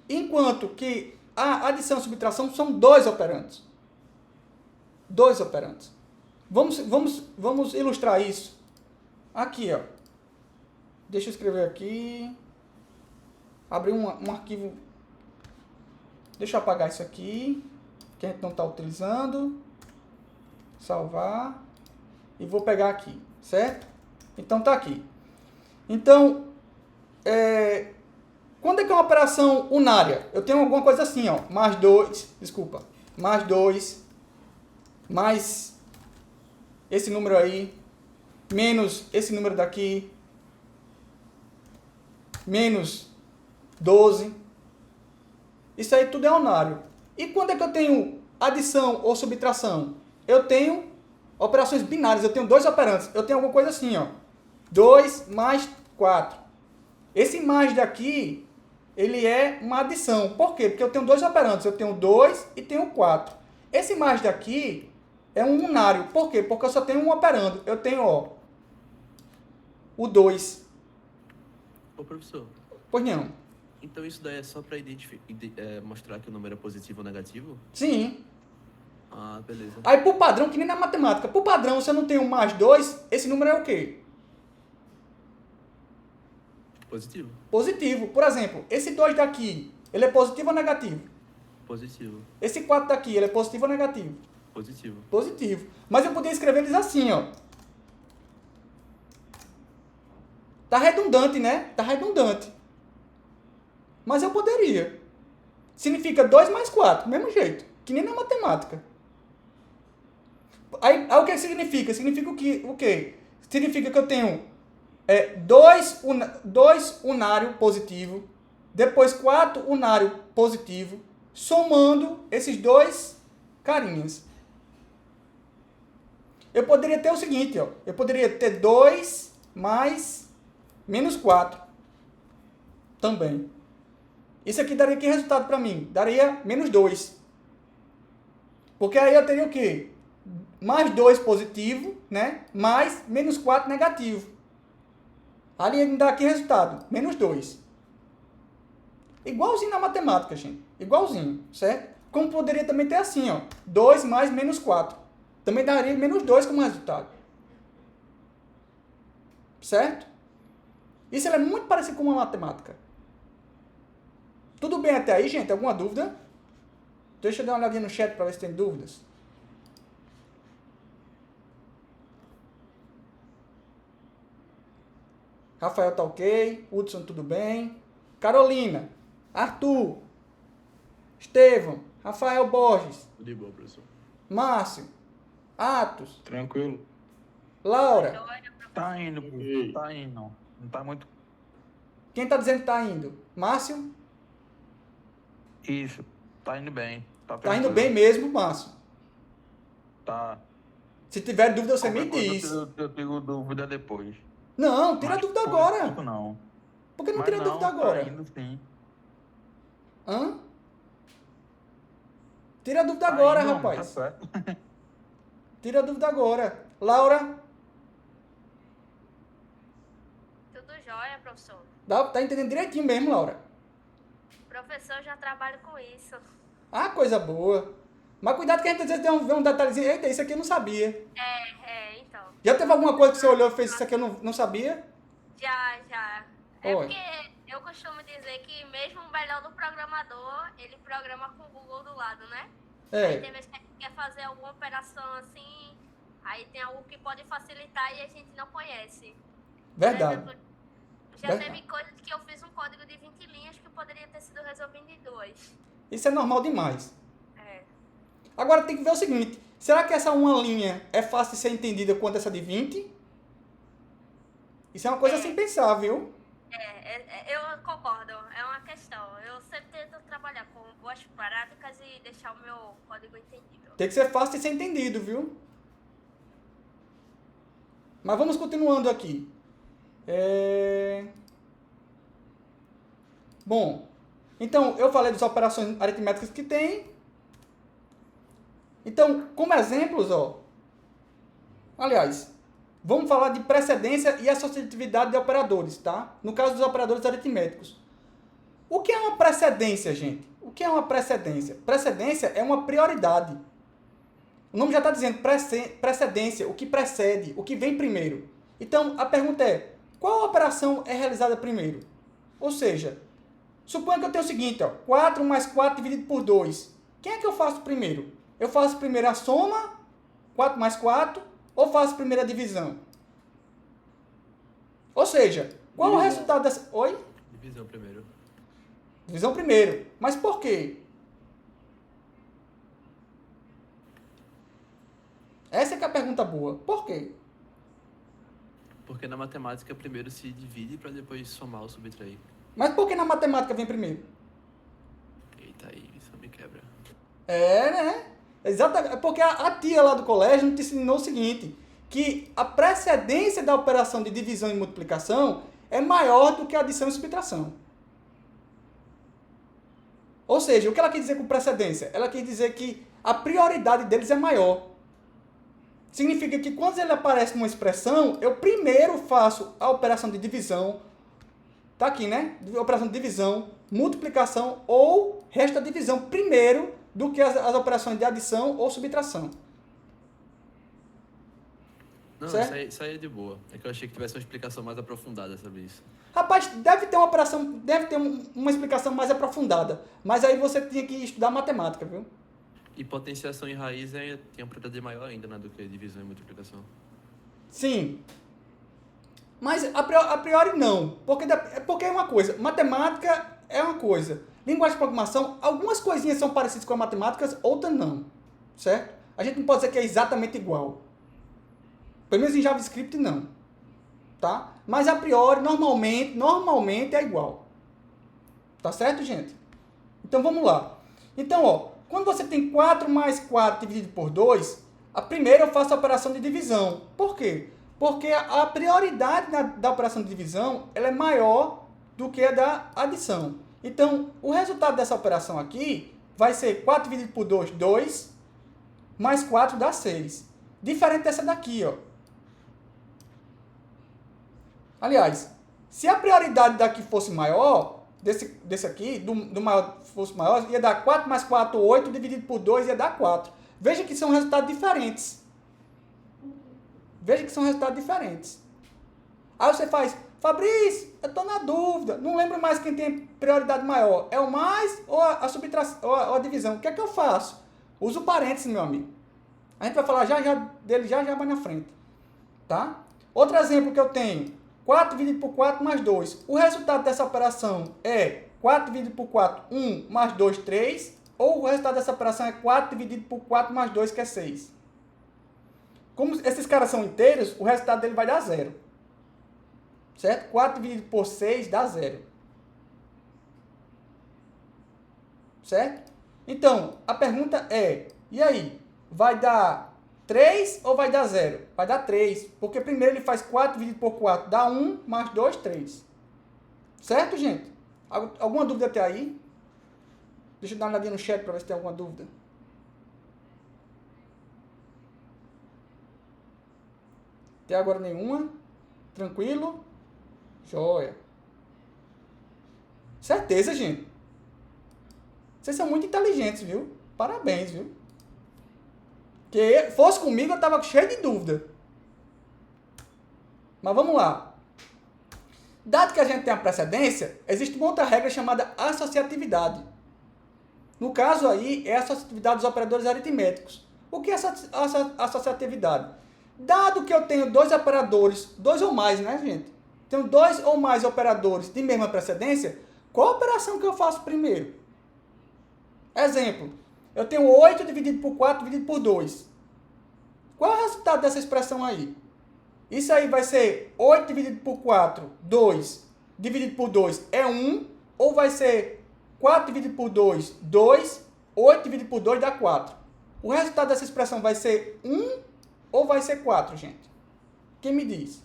Enquanto que a adição e subtração são 2 operandos. 2 operandos. Vamos ilustrar isso. Aqui, ó. Deixa eu escrever aqui. Abrir um arquivo. Deixa eu apagar isso aqui, que a gente não está utilizando. Salvar. E vou pegar aqui, certo? Então tá aqui. Então, quando é que é uma operação unária? Eu tenho alguma coisa assim, ó. Mais 2, mais esse número aí, menos esse número daqui, menos 12. Isso aí tudo é unário. E quando é que eu tenho adição ou subtração? Eu tenho operações binárias, eu tenho 2 operantes. Eu tenho alguma coisa assim, ó. 2 mais 4. Esse mais daqui, ele é uma adição. Por quê? Porque eu tenho 2 operantes. Eu tenho 2 e tenho 4. Esse mais daqui é um unário. Por quê? Porque eu só tenho um operando. Eu tenho, ó, o 2. Ô, professor, Pois não. então isso daí é só para mostrar que o número é positivo ou negativo? Sim. Ah, beleza. Aí, por padrão, que nem na matemática. Por padrão, se eu não tenho um mais 2, esse número é o quê? Positivo. Positivo. Por exemplo, esse 2 daqui, ele é positivo ou negativo? Positivo. Esse 4 daqui, ele é positivo ou negativo? Positivo. Positivo. Mas eu poderia escrever eles assim, ó. Tá redundante, né? Tá redundante. Mas eu poderia. Significa 2 mais 4, mesmo jeito. Que nem na matemática. Aí o que significa? Significa o quê? Significa que eu tenho 2 unário positivo, depois 4 unário positivo, somando esses 2 carinhas. Eu poderia ter o seguinte, ó. Eu poderia ter 2 mais menos 4. Também. Isso aqui daria que resultado para mim? Daria menos 2. Porque aí eu teria o quê? Mais 2 positivo, né? Mais menos 4 negativo. Ali me dá aqui resultado. Menos 2. Igualzinho na matemática, gente. Igualzinho, certo? Como poderia também ter assim, ó. 2 mais menos 4. Também daria menos 2 como resultado. Certo? Isso é muito parecido com a matemática. Tudo bem até aí, gente? Alguma dúvida? Deixa eu dar uma olhadinha no chat para ver se tem dúvidas. Rafael tá ok. Hudson, tudo bem. Carolina. Arthur. Estevão. Rafael Borges. De boa, professor. Márcio. Atos. Tranquilo. Laura. Tá indo, professor, tá indo. Não tá muito. Quem tá dizendo que tá indo? Márcio? Isso, tá indo bem. Tá indo tranquilo. bem mesmo, Márcio. Tá. Se tiver dúvida, você me Qualquer coisa diz. Eu tenho dúvida depois. Não, tira a dúvida por agora. enquanto, não. Por que não Mas tira a dúvida agora? Tá indo sim. Hã? Tira a dúvida Tá agora, indo, rapaz. Tá certo. Tira a dúvida agora. Laura, Tudo jóia, professor. tá entendendo direitinho mesmo, Laura? Professor, já trabalho com isso. Ah, coisa boa. Mas cuidado que a gente às vezes vê um detalhezinho. Eita, isso aqui eu não sabia. Então. Já teve alguma coisa que você olhou e fez isso aqui eu não sabia? Já. É Oi. porque eu costumo dizer que mesmo o melhor do programador, ele programa com o Google do lado, né? Aí É, tem vezes que a gente quer fazer alguma operação assim, aí tem algo que pode facilitar e a gente não conhece. verdade. Por exemplo, já Verdade. teve coisas que eu fiz um código de 20 linhas que poderia ter sido resolvido em 2. Isso é normal demais. É. Agora tem que ver o seguinte, será que essa uma linha é fácil de ser entendida quanto essa de 20? Isso é uma coisa sem pensar, viu? Eu concordo, é uma questão. Eu sempre tento trabalhar com boas práticas e deixar o meu código entendível. Tem que ser fácil de ser entendido, viu? Mas vamos continuando aqui. Bom, então eu falei das operações aritméticas que tem. Então, como exemplos, aliás, vamos falar de precedência e associatividade de operadores, tá? No caso dos operadores aritméticos. O que é uma precedência, gente? O que é uma precedência? Precedência é uma prioridade. O nome já está dizendo precedência, o que precede, o que vem primeiro. Então, a pergunta é, qual operação é realizada primeiro? Ou seja, suponha que eu tenho o seguinte, 4 mais 4 dividido por 2. Quem é que eu faço primeiro? Eu faço primeiro a soma, 4 mais 4, ou faço primeiro a divisão? Ou seja, qual o resultado dessa... Oi? Divisão primeiro. Divisão primeiro. Mas por quê? Essa é que é a pergunta boa. Por quê? Porque na matemática primeiro se divide para depois somar ou subtrair. Mas por que na matemática vem primeiro? Eita, aí isso me quebra. Né? Exatamente. É porque a tia lá do colégio te ensinou o seguinte, que a precedência da operação de divisão e multiplicação é maior do que a adição e subtração. Ou seja, o que ela quer dizer com precedência? Ela quer dizer que a prioridade deles é maior. Significa que quando ele aparece numa expressão, eu primeiro faço a operação de divisão, tá aqui, né? Operação de divisão, multiplicação ou resto da divisão primeiro do que as operações de adição ou subtração. Não, Certo? isso aí é de boa. É que eu achei que tivesse uma explicação mais aprofundada sobre isso. Rapaz, deve ter uma operação, deve ter uma explicação mais aprofundada, mas aí você tinha que estudar matemática, viu? E potenciação em raiz tem uma prioridade maior ainda, né, do que divisão e multiplicação. Sim. Mas a priori não. Porque é uma coisa. Matemática é uma coisa. Linguagem de programação, algumas coisinhas são parecidas com a matemática, outras não. Certo? A gente não pode dizer que é exatamente igual. Pelo menos em JavaScript não. Tá? Mas a priori, normalmente é igual. Tá certo, gente? Então vamos lá. Então, quando você tem 4 mais 4 dividido por 2, a primeira eu faço a operação de divisão. Por quê? Porque a prioridade da operação de divisão ela é maior do que a da adição. Então, o resultado dessa operação aqui vai ser 4 dividido por 2, 2, mais 4 dá 6. Diferente dessa daqui, Aliás, se a prioridade daqui fosse maior, desse aqui, do maior fosse maior, ia dar 4 mais 4, 8, dividido por 2 ia dar 4. Veja que são resultados diferentes. Aí você faz, Fabrício, eu estou na dúvida, não lembro mais quem tem prioridade maior. É o mais ou a subtração, ou a divisão? O que é que eu faço? Uso parênteses, meu amigo. A gente vai falar dele já vai na frente. Tá? Outro exemplo que eu tenho. 4 dividido por 4 mais 2. O resultado dessa operação é 4 dividido por 4, 1, mais 2, 3. Ou o resultado dessa operação é 4 dividido por 4 mais 2, que é 6. Como esses caras são inteiros, o resultado dele vai dar 0. Certo? 4 dividido por 6 dá 0. Certo? Então, a pergunta é, e aí? Vai dar 3 ou vai dar 0? Vai dar 3, porque primeiro ele faz 4 dividido por 4, dá 1, mais 2, 3. Certo, gente? Alguma dúvida até aí? Deixa eu dar uma olhadinha no chat para ver se tem alguma dúvida. Até agora nenhuma. Tranquilo? Joia. Certeza, gente. Vocês são muito inteligentes, viu? Parabéns, viu? Que fosse comigo, eu tava cheio de dúvida. Mas vamos lá. Dado que a gente tem a precedência, existe uma outra regra chamada associatividade. No caso aí, é a associatividade dos operadores aritméticos. O que é essa associatividade? Dado que eu tenho dois operadores, dois ou mais, né, gente? Tenho dois ou mais operadores de mesma precedência, qual a operação que eu faço primeiro? Exemplo, eu tenho 8 dividido por 4 dividido por 2. Qual é o resultado dessa expressão aí? Isso aí vai ser 8 dividido por 4, 2, dividido por 2 é 1, ou vai ser 4 dividido por 2, 2, 8 dividido por 2 dá 4. O resultado dessa expressão vai ser 1 ou vai ser 4, gente? Quem me diz?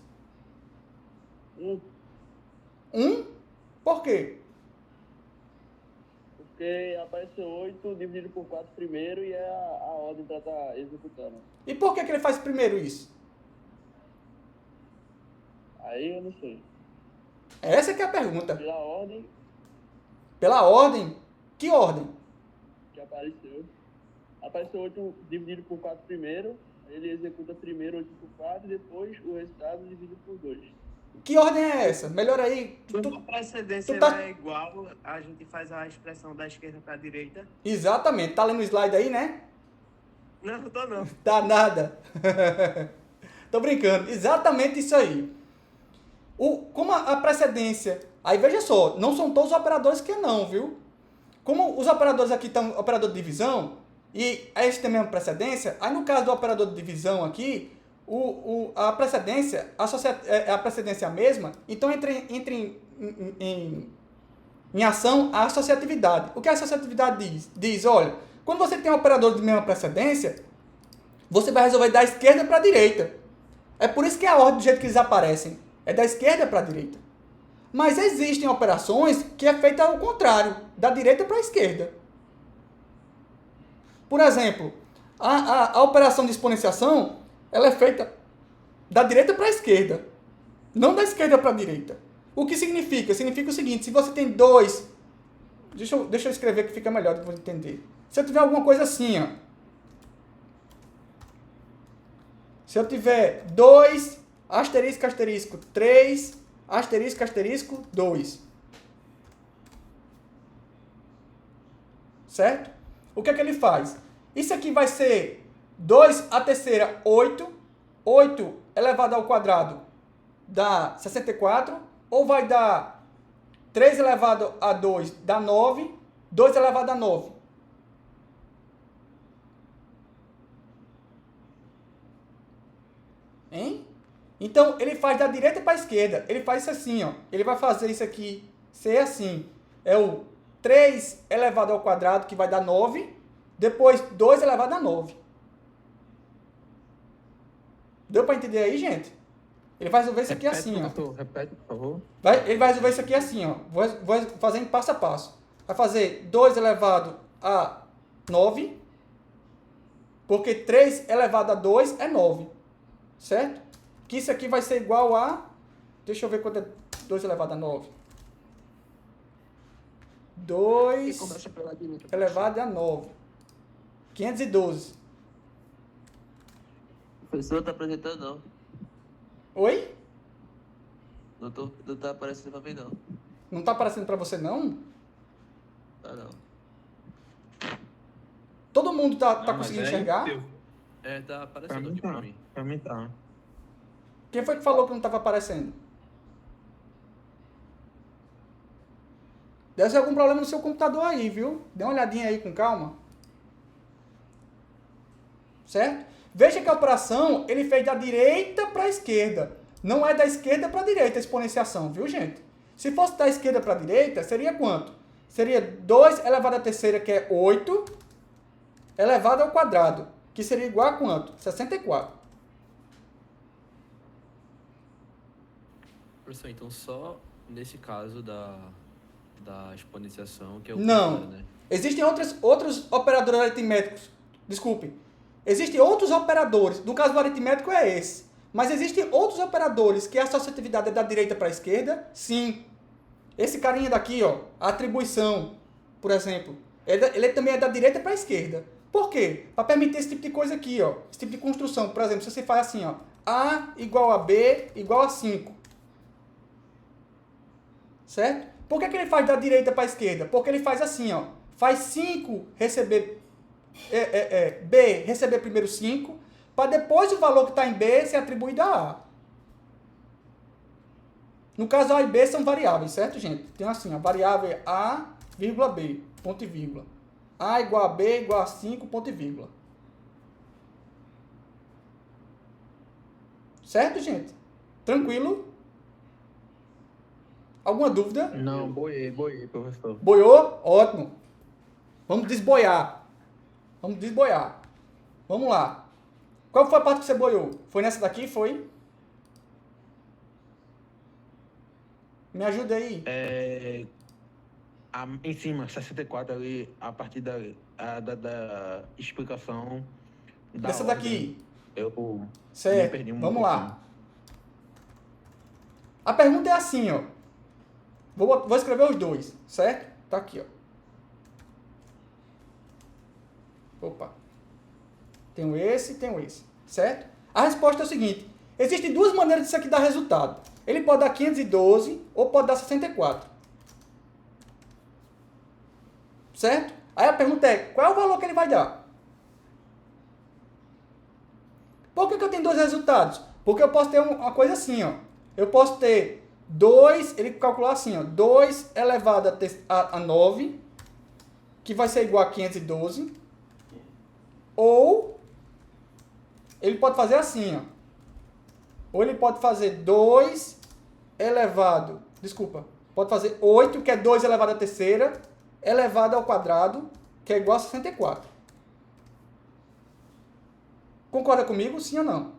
1? Por quê? Porque apareceu 8 dividido por 4 primeiro e é a ordem para estar executando. E por que ele faz primeiro isso? Aí eu não sei. Essa que é a pergunta. Pela ordem Pela ordem? Que ordem? que apareceu. Apareceu 8 dividido por 4 primeiro, ele executa primeiro 8 por 4 e depois o resultado dividido por 2. Que ordem é essa? Melhor aí. A precedência tu tá- é igual, a gente faz a expressão da esquerda para a direita. Exatamente. Tá lendo o slide aí, né? Não, tô não. Tá nada. Tô brincando. Exatamente isso aí. Como a precedência... Aí veja só, não são todos os operadores que não, viu? Como os operadores aqui estão operador de divisão, e eles têm a mesma precedência, aí no caso do operador de divisão aqui, a precedência, a precedência é a mesma, então entra em ação a associatividade. O que a associatividade diz? Diz, olha, quando você tem um operador de mesma precedência, você vai resolver da esquerda para a direita. É por isso que é a ordem do jeito que eles aparecem. É da esquerda para a direita. Mas existem operações que é feita ao contrário, da direita para a esquerda. Por exemplo, a operação de exponenciação, ela é feita da direita para a esquerda, não da esquerda para a direita. O que significa? Significa o seguinte, se você tem dois... Deixa eu escrever que fica melhor para você entender. Se eu tiver alguma coisa assim, ó. Se eu tiver 2, asterisco, asterisco, 3, asterisco, asterisco, 2. Certo? O que é que ele faz? Isso aqui vai ser 2 a terceira, 8. 8 elevado ao quadrado dá 64. Ou vai dar 3 elevado a 2 dá 9. 2 elevado a 9. Hein? Então, ele faz da direita para a esquerda. Ele faz isso assim, ó. Ele vai fazer isso aqui ser assim. É o 3 elevado ao quadrado, que vai dar 9. Depois, 2 elevado a 9. Deu para entender aí, gente? Ele vai resolver isso aqui assim, ó. Repete, por favor. Ele vai resolver isso aqui assim, ó. Vou fazendo passo a passo. Vai fazer 2 elevado a 9. Porque 3 elevado a 2 é 9. Certo? Que isso aqui vai ser igual a... Deixa eu ver quanto é 2 elevado a 9. 2 elevado a 9. 512. O professor não tá apresentando, não. Oi? Não tá aparecendo pra mim, não. Não tá aparecendo para você, não? Tá, não. Todo mundo tá Não, mas conseguindo é enxergar? impossível. Tá Pra aparecendo mim aqui tá. pra mim. Pra mim tá. Quem foi que falou que não estava aparecendo? Deve ser algum problema no seu computador aí, viu? Dê uma olhadinha aí com calma. Certo? Veja que a operação ele fez da direita para a esquerda. Não é da esquerda para a direita a exponenciação, viu, gente? Se fosse da esquerda para a direita, seria quanto? Seria 2 elevado à terceira, que é 8, elevado ao quadrado, que seria igual a quanto? 64. Professor, então só nesse caso da exponenciação que é o Não. contrário, né? Existem outros operadores aritméticos. Desculpe. Existem outros operadores. No caso do aritmético é esse. Mas existem outros operadores que a associatividade é da direita para a esquerda? Sim. Esse carinha daqui, ó, a atribuição, por exemplo, ele também é da direita para a esquerda. Por quê? Para permitir esse tipo de coisa aqui, ó. Esse tipo de construção. Por exemplo, se você faz assim, ó. A igual a B igual a 5. certo? Por que ele faz da direita para a esquerda? Porque ele faz assim, ó. Faz 5 receber B receber primeiro 5, para depois o valor que está em B ser atribuído a A. No caso, A e B são variáveis, certo, gente? Tem assim, a variável é A, vírgula B, ponto e vírgula. A igual a B igual a 5, ponto e vírgula. Certo, gente? Tranquilo? Alguma dúvida? Não, boiei, professor. Boiou? Ótimo. Vamos desboiar. Vamos desboiar. Vamos lá. Qual foi a parte que você boiou? Foi nessa daqui? Foi? Me ajuda aí. Em cima, 64 ali, a partir da explicação da Dessa ordem, daqui. eu me Certo. perdi um Vamos pouquinho. lá. A pergunta é assim, ó. Vou escrever os dois, certo? Tá aqui, ó. Opa. Tenho esse, certo? A resposta é o seguinte. Existem duas maneiras disso aqui dar resultado. Ele pode dar 512 ou pode dar 64. Certo? Aí a pergunta é, qual é o valor que ele vai dar? Por que eu tenho dois resultados? Porque eu posso ter uma coisa assim, ó. Eu posso ter 2, ele calcular assim, ó. 2 elevado a 9, que vai ser igual a 512. Ou ele pode fazer assim, ó. Ou ele pode fazer 2 elevado... Desculpa. Pode fazer 8, que é 2 elevado à terceira, elevado ao quadrado, que é igual a 64. Concorda comigo? Sim ou não?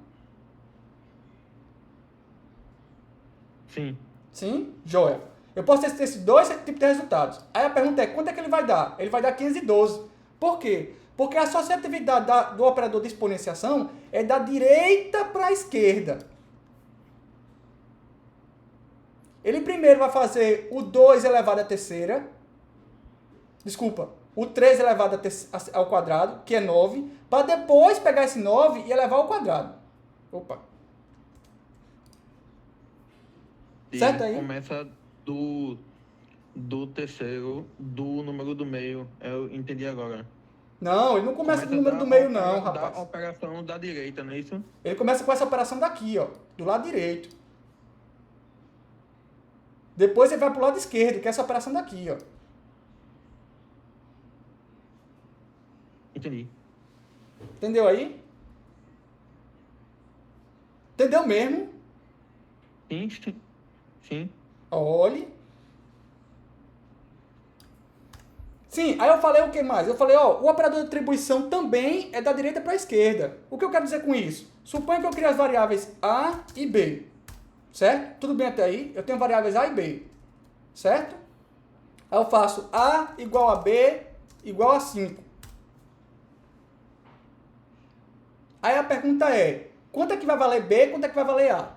Sim. Sim? Joia. Eu posso ter esses dois tipos de resultados. Aí a pergunta é, quanto é que ele vai dar? Ele vai dar 512. Por quê? Porque a associatividade do operador de exponenciação é da direita para a esquerda. Ele primeiro vai fazer o 2 elevado à terceira. Desculpa. O 3 elevado ao quadrado, que é 9. Para depois pegar esse 9 e elevar ao quadrado. Opa. E Certo aí? começa do terceiro, do número do meio. Eu entendi agora. Não, ele não começa do número da do meio não, Da rapaz. operação da direita, não é isso? Ele começa com essa operação daqui, ó. Do lado direito. Depois ele vai pro lado esquerdo, que é essa operação daqui, ó. Entendi. Entendeu aí? Entendeu mesmo? Sim, sim. Sim. Olhe. Sim, aí eu falei o que mais? Eu falei, ó, o operador de atribuição também é da direita para a esquerda. O que eu quero dizer com isso? Suponha que eu crie as variáveis A e B. Certo? Tudo bem até aí? Eu tenho variáveis A e B. Certo? Aí eu faço A igual a B igual a 5. Aí a pergunta é, quanto é que vai valer B, quanto é que vai valer A?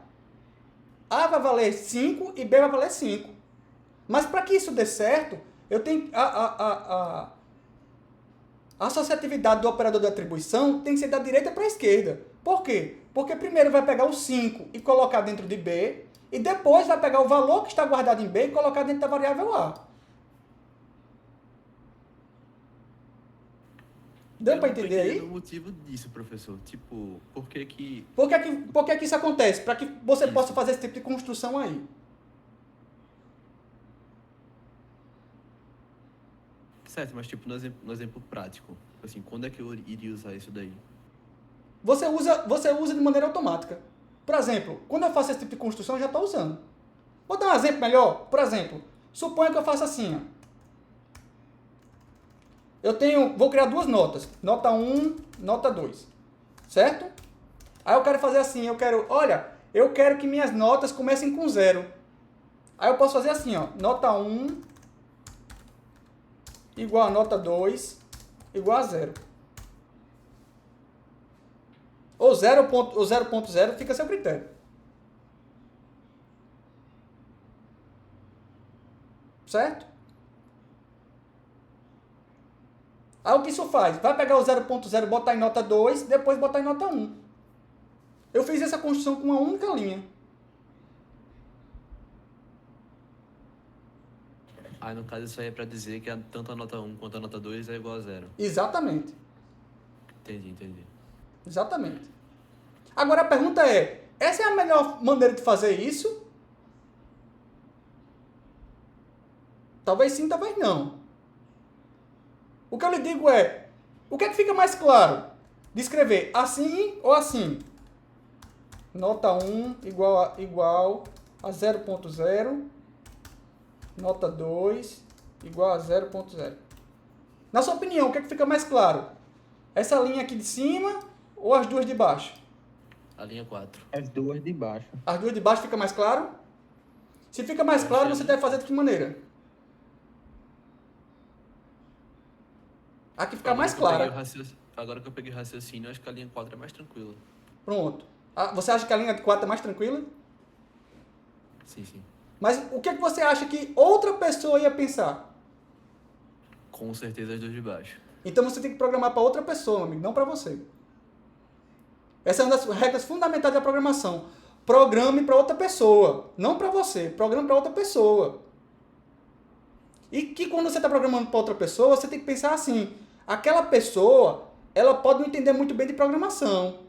A vai valer 5 e B vai valer 5. Mas para que isso dê certo, eu tenho a associatividade do operador de atribuição tem que ser da direita para a esquerda. Por quê? Porque primeiro vai pegar o 5 e colocar dentro de B, e depois vai pegar o valor que está guardado em B e colocar dentro da variável A. Deu para entender aí? O motivo disso, professor. Tipo, por que que... Por que que isso acontece? Para que você possa fazer esse tipo de construção aí. Certo, mas tipo, no exemplo prático, assim, quando é que eu iria usar isso daí? Você usa de maneira automática. Por exemplo, quando eu faço esse tipo de construção, eu já estou usando. Vou dar um exemplo melhor. Por exemplo, suponha que eu faça assim, ó. Vou criar duas notas. Nota 1, nota 2. Certo? Aí eu quero fazer assim, eu quero que minhas notas comecem com 0. Aí eu posso fazer assim, ó. Nota 1 igual a nota 2 igual a 0. Ou 0.0 fica a seu critério. Certo? Aí o que isso faz? Vai pegar o 0.0, botar em nota 2, depois botar em nota 1. Eu fiz essa construção com uma única linha. Aí, no caso, isso aí é pra dizer que tanto a nota 1 quanto a nota 2 é igual a 0. Exatamente. Entendi. Exatamente. Agora a pergunta é, essa é a melhor maneira de fazer isso? Talvez sim, talvez não. O que eu lhe digo é, o que é que fica mais claro? De escrever assim ou assim? Nota 1 igual a 0.0. Nota 2 igual a 0.0. Na sua opinião, o que é que fica mais claro? Essa linha aqui de cima ou as duas de baixo? A linha 4. As duas de baixo. As duas de baixo fica mais claro? Se fica mais claro, você deve fazer de que maneira? Aqui fica mais clara. Agora que eu peguei o raciocínio, eu acho que a linha 4 é mais tranquila. Pronto. Você acha que a linha de 4 é mais tranquila? Sim. Mas o que é que você acha que outra pessoa ia pensar? Com certeza as duas de baixo. Então você tem que programar para outra pessoa, meu amigo, não para você. Essa é uma das regras fundamentais da programação. Programe para outra pessoa, não para você. Programe para outra pessoa. E que quando você está programando para outra pessoa, você tem que pensar assim, aquela pessoa, ela pode não entender muito bem de programação.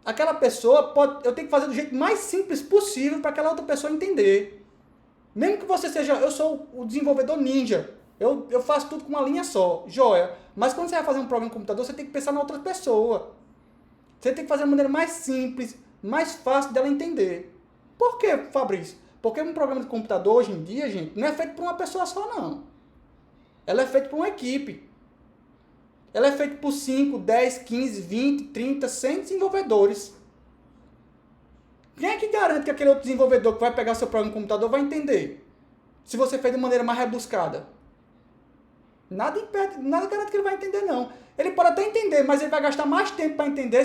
Aquela pessoa eu tenho que fazer do jeito mais simples possível para aquela outra pessoa entender. Mesmo que você seja, eu sou o desenvolvedor ninja, eu faço tudo com uma linha só, joia. Mas quando você vai fazer um programa no computador, você tem que pensar na outra pessoa. Você tem que fazer de maneira mais simples, mais fácil dela entender. Por quê, Fabrício? Porque um programa de computador hoje em dia, gente, não é feito por uma pessoa só, não. Ela é feita por uma equipe. Ela é feita por 5, 10, 15, 20, 30, 100 desenvolvedores. Quem é que garante que aquele outro desenvolvedor que vai pegar seu programa no computador vai entender? Se você fez de maneira mais rebuscada. Nada garante que ele vai entender, não. Ele pode até entender, mas ele vai gastar mais tempo para entender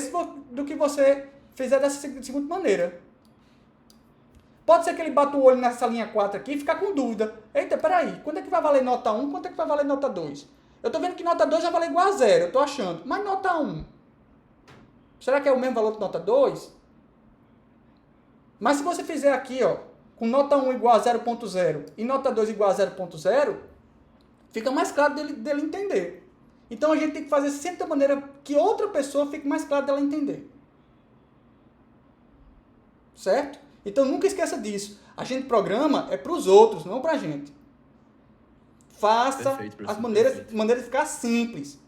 do que você fizer dessa segunda maneira. Pode ser que ele bata o olho nessa linha 4 aqui e ficar com dúvida. Eita, peraí, quando é que vai valer nota 1, quando é que vai valer nota 2? Eu estou vendo que nota 2 já vale igual a 0, eu estou achando. Mas nota 1, será que é o mesmo valor de nota 2? Mas se você fizer aqui, ó, com nota 1 igual a 0.0 e nota 2 igual a 0.0, fica mais claro dele entender. Então a gente tem que fazer sempre da maneira que outra pessoa fique mais claro dela entender. Certo? Então nunca esqueça disso. A gente programa é para os outros, não para a gente. Faça as maneiras de ficar simples.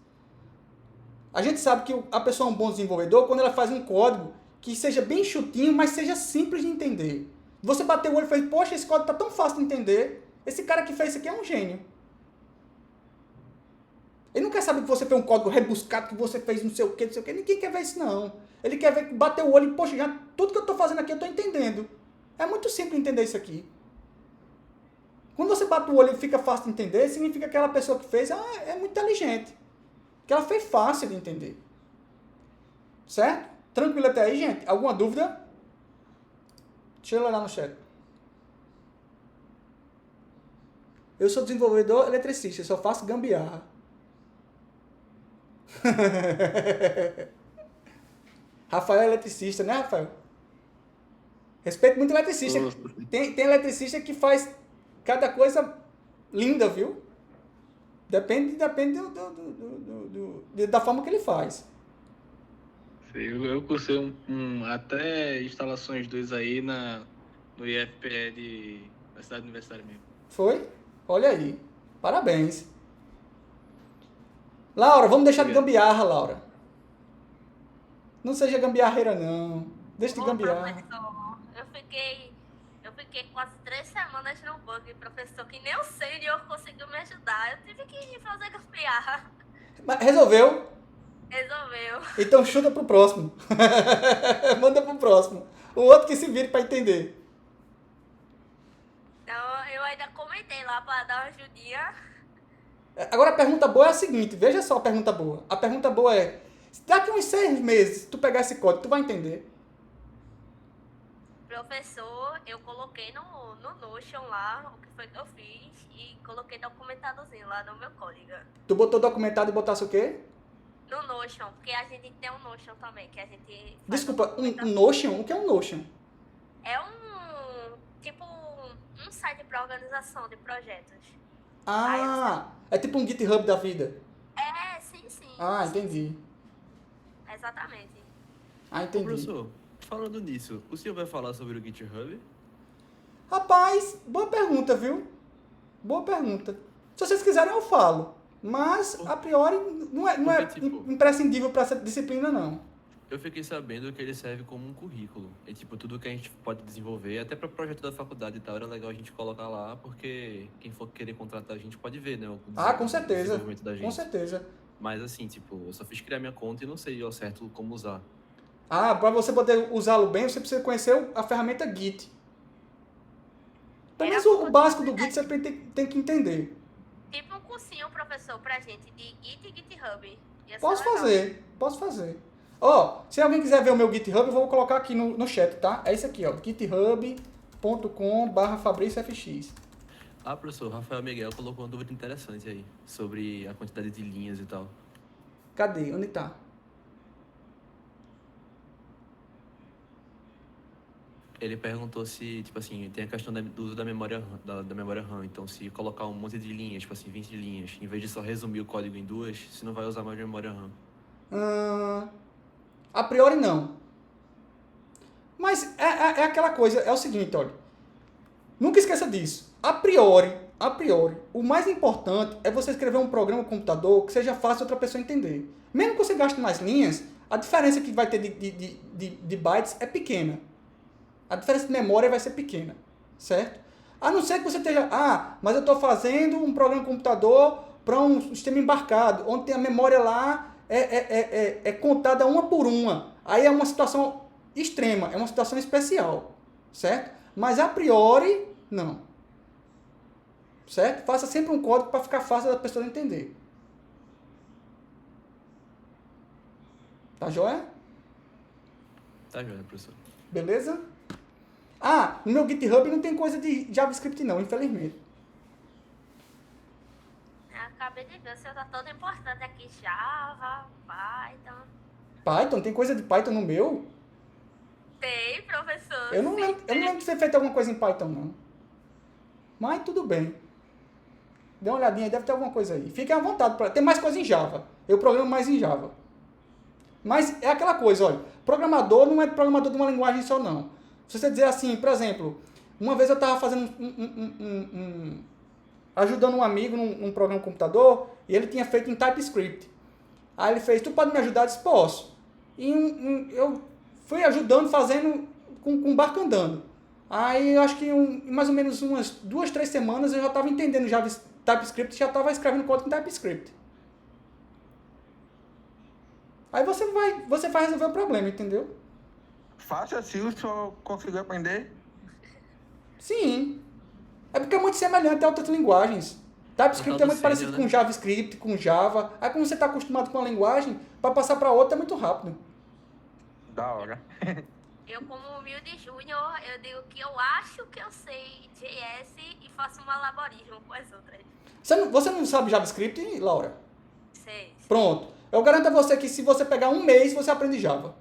A gente sabe que a pessoa é um bom desenvolvedor quando ela faz um código que seja bem chutinho, mas seja simples de entender. Você bateu o olho e fez, poxa, esse código está tão fácil de entender. Esse cara que fez isso aqui é um gênio. Ele não quer saber que você fez um código rebuscado, que você fez não sei o que. Ninguém quer ver isso, não. Ele quer ver, bater o olho e, poxa, já, tudo que eu estou fazendo aqui eu estou entendendo. É muito simples entender isso aqui. Quando você bate o olho e fica fácil de entender, significa que aquela pessoa que fez é muito inteligente. Que ela fez fácil de entender. Certo? Tranquilo até aí, gente? Alguma dúvida? Deixa eu olhar no chat. Eu sou desenvolvedor eletricista, eu só faço gambiarra. Rafael é eletricista, né, Rafael? Respeito muito eletricista. Tem eletricista que faz cada coisa linda, viu? Depende da forma que ele faz. Eu cursei até instalações 2 aí no IFPE da cidade universitária mesmo. Foi? Olha aí. Parabéns. Laura, vamos deixar de gambiarra, Laura. Não seja gambiarreira, não. Deixa de gambiarra. Professor, eu fiquei quase 3 semanas no bug, professor, que nem o sênior conseguiu me ajudar. Eu tive que fazer gambiarra. Mas resolveu? Resolveu. Então chuta pro próximo. Manda pro próximo. O outro que se vire para entender. Então, eu ainda comentei lá para dar uma ajudinha. Agora a pergunta boa é a seguinte, veja só a pergunta boa. A pergunta boa é, daqui uns 6 meses, tu pegar esse código, tu vai entender? Professor, eu coloquei no Notion lá o que foi que eu fiz e coloquei documentadozinho lá no meu código. Tu botou documentado e botasse o quê? No Notion, porque a gente tem um Notion também, que a gente... Desculpa, um Notion? O que é um Notion? É um, tipo, um um site para organização de projetos. Ah, é tipo um GitHub da vida. Sim. Ah, entendi. Exatamente. Ah, Ô, entendi. professor, falando nisso, o senhor vai falar sobre o GitHub? Rapaz, boa pergunta, viu? Boa pergunta. Se vocês quiserem, eu falo. Mas, a priori, não é Porque, tipo, imprescindível para essa disciplina, não. eu fiquei sabendo que ele serve como um currículo. E, tipo, tudo que a gente pode desenvolver, até para projeto da faculdade e tal, era legal a gente colocar lá, porque quem for querer contratar a gente pode ver, né? Ah, com o certeza. desenvolvimento da gente. Com certeza. Mas, assim, tipo, eu só fiz criar minha conta e não sei ao certo como usar. Ah, para você poder usá-lo bem, você precisa conhecer a ferramenta Git. Pelo menos o básico do Git você tem que entender. Tipo um cursinho, professor, pra gente de Git e GitHub. Ia ser Posso legal. fazer. Ó, se alguém quiser ver o meu GitHub, eu vou colocar aqui no chat, tá? É isso aqui, ó, github.com/FabricioFX. Ah, professor, o Rafael Miguel colocou uma dúvida interessante aí, sobre a quantidade de linhas e tal. Cadê? Onde tá? Ele perguntou se, tipo assim, tem a questão do uso da memória da memória RAM. Então, se colocar um monte de linhas, tipo assim, 20 linhas, em vez de só resumir o código em duas, você não vai usar mais memória RAM. A priori, não. Mas é aquela coisa, é o seguinte, olha. Nunca esqueça disso. A priori, o mais importante é você escrever um programa no computador que seja fácil outra pessoa entender. Mesmo que você gaste mais linhas, a diferença que vai ter de bytes é pequena. A diferença de memória vai ser pequena, certo? A não ser que você esteja, mas eu estou fazendo um programa no computador para um sistema embarcado, onde tem a memória lá, é contada uma por uma. Aí é uma situação extrema, é uma situação especial, certo? Mas a priori, não. Certo? Faça sempre um código para ficar fácil da pessoa entender. Tá joia? Tá joia, professor. Beleza? No meu GitHub não tem coisa de JavaScript não, infelizmente. Eu acabei de ver, o seu tá todo importante aqui. Java, Python. Python? Tem coisa de Python no meu? Tem, professor. Eu não sim. lembro de ter feito alguma coisa em Python, não. Mas tudo bem. Dê uma olhadinha aí, deve ter alguma coisa aí. Fiquem à vontade. Tem mais coisa em Java. Eu programo mais em Java. Mas é aquela coisa, olha. Programador não é programador de uma linguagem só, não. Se você dizer assim, por exemplo, uma vez eu estava fazendo ajudando um amigo num programa no computador e ele tinha feito em TypeScript. Aí ele fez, tu pode me ajudar? Eu disse, posso. E eu fui ajudando, fazendo com o barco andando. Aí eu acho que em mais ou menos umas 2, 3 semanas eu já estava entendendo TypeScript e já estava escrevendo código em TypeScript. Aí você vai resolver o problema, entendeu? Fácil assim o senhor conseguiu aprender? Sim. É porque é muito semelhante a outras linguagens. TypeScript é muito parecido com JavaScript, com Java. Aí como você está acostumado com uma linguagem, para passar para outra é muito rápido. Da hora. Eu, como humilde júnior, eu digo que eu acho que eu sei JS e faço um malabarismo com as outras. Você não sabe JavaScript, Laura? Sei. Pronto. Eu garanto a você que se você pegar um mês, você aprende Java.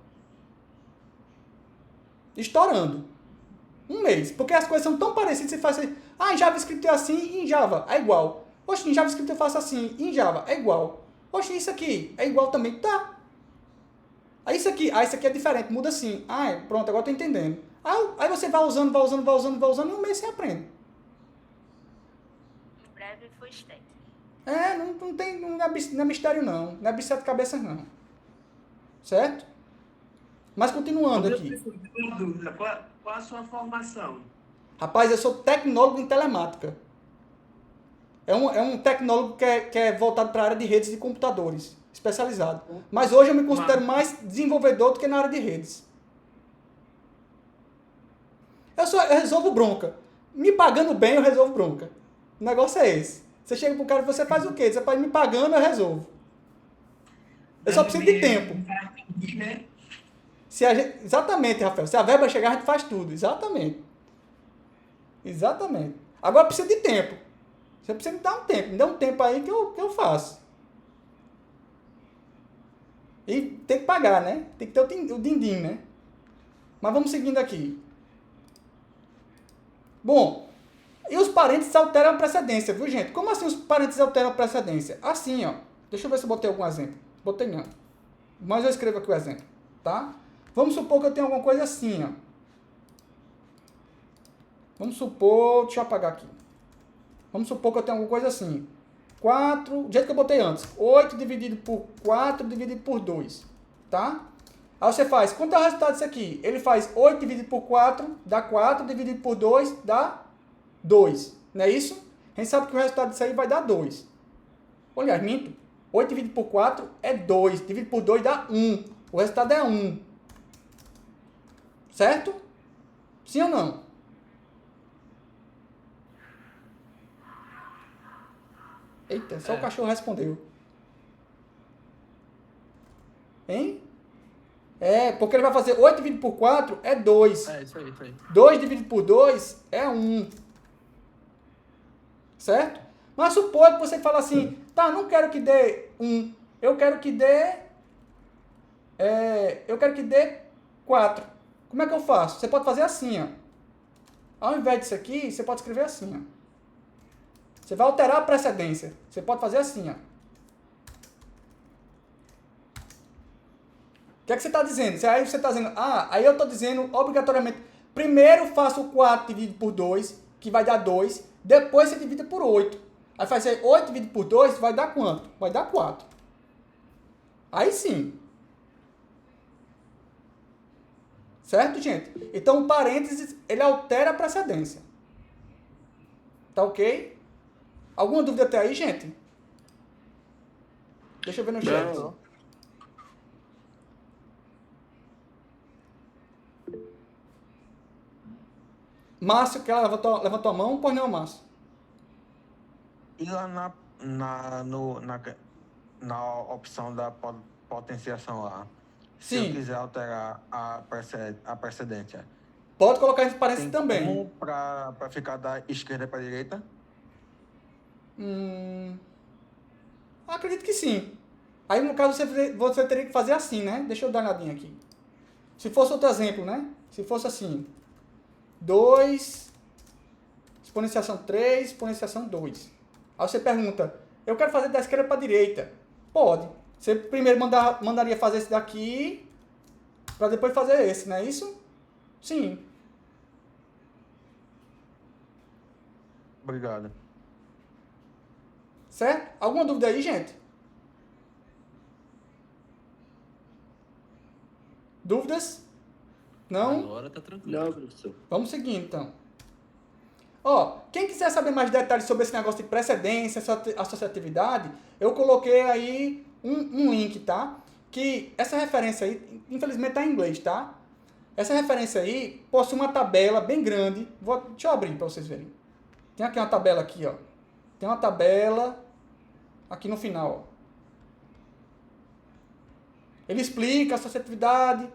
Estourando. Um mês. Porque as coisas são tão parecidas, você faz assim, em JavaScript é assim e em Java é igual. Oxe, em JavaScript eu faço assim e em Java é igual. Oxe, isso aqui é igual também. Tá. Aí isso aqui é diferente, muda assim. Pronto, agora eu tô entendendo. Aí você vai usando e um mês você aprende. Em breve, full stack. Não é mistério não. Não é bicho de sete cabeças não. Certo? Mas continuando aqui. Uma dúvida, qual a sua formação? Rapaz, eu sou tecnólogo em telemática. É um tecnólogo que é voltado para a área de redes de computadores, especializado. Mas hoje eu me considero mais desenvolvedor do que na área de redes. Eu resolvo bronca. Me pagando bem, eu resolvo bronca. O negócio é esse. Você chega pro cara e você faz o quê? Você pode me pagando, eu resolvo. Eu só preciso de tempo. Exatamente, Rafael. Se a verba chegar, a gente faz tudo. Exatamente. Agora precisa de tempo. Você precisa me dar um tempo. Me dá um tempo aí que eu faço. E tem que pagar, né? Tem que ter o din-din, né? Mas vamos seguindo aqui. Bom, E os parênteses alteram a precedência, viu, gente? Como assim os parênteses alteram a precedência? Assim, ó. Deixa eu ver se eu botei algum exemplo. Botei não. Mas eu escrevo aqui o exemplo, tá? Vamos supor que eu tenho alguma coisa assim, ó. Vamos supor... Deixa eu apagar aqui. Vamos supor que eu tenho alguma coisa assim. 4... Do jeito que eu botei antes. 8 dividido por 4 dividido por 2. Tá? Aí você faz... Quanto é o resultado disso aqui? Ele faz 8 dividido por 4, dá 4. Dividido por 2, dá 2. Não é isso? A gente sabe que o resultado disso aí vai dar 2. Olha, minto. 8 dividido por 4 é 2. Dividido por 2 dá 1. O resultado é 1. Certo? Sim ou não? Eita, só o cachorro respondeu. Hein? É, porque ele vai fazer 8 dividido por 4 é 2. É, isso aí. 2 dividido por 2 é 1. Certo? Mas suponha que você fala assim, tá, não quero que dê 1. Eu quero que dê 4. Como é que eu faço? Você pode fazer assim, ó. Ao invés disso aqui, você pode escrever assim, ó. Você vai alterar a precedência. Você pode fazer assim, ó. O que é que você está dizendo? Aí você está dizendo, aí eu estou dizendo obrigatoriamente, primeiro faço o 4 dividido por 2, que vai dar 2, depois você divide por 8. Aí faz 8 dividido por 2, vai dar quanto? Vai dar 4. Aí sim. Certo, gente? Então, o parênteses, ele altera a precedência. Tá ok? Alguma dúvida até aí, gente? Deixa eu ver no chat. Não. Márcio, que ela levantou a mão, pois não, Márcio? E lá na opção da potenciação lá, se eu Sim. quiser alterar a precedência, Pode colocar entre parênteses tem também. como para ficar da esquerda para a direita? Acredito que sim. Aí, no caso, você teria que fazer assim, né? Deixa eu dar uma olhadinha aqui. Se fosse outro exemplo, né? Se fosse assim. 2, exponenciação 3, exponenciação 2. Aí você pergunta, eu quero fazer da esquerda para a direita. Pode. Você primeiro mandaria fazer esse daqui, para depois fazer esse, não é isso? Sim. Obrigado. Certo? Alguma dúvida aí, gente? Dúvidas? Não? Agora tá tranquilo. Não, professor. Vamos seguir, então. Ó, quem quiser saber mais detalhes sobre esse negócio de precedência, associatividade, eu coloquei aí um link, tá? Que essa referência aí, infelizmente tá em inglês, tá? Essa referência aí possui uma tabela bem grande. Deixa eu abrir para vocês verem. Tem aqui uma tabela aqui, ó. Tem uma tabela aqui no final, ó. Ele explica a associatividade,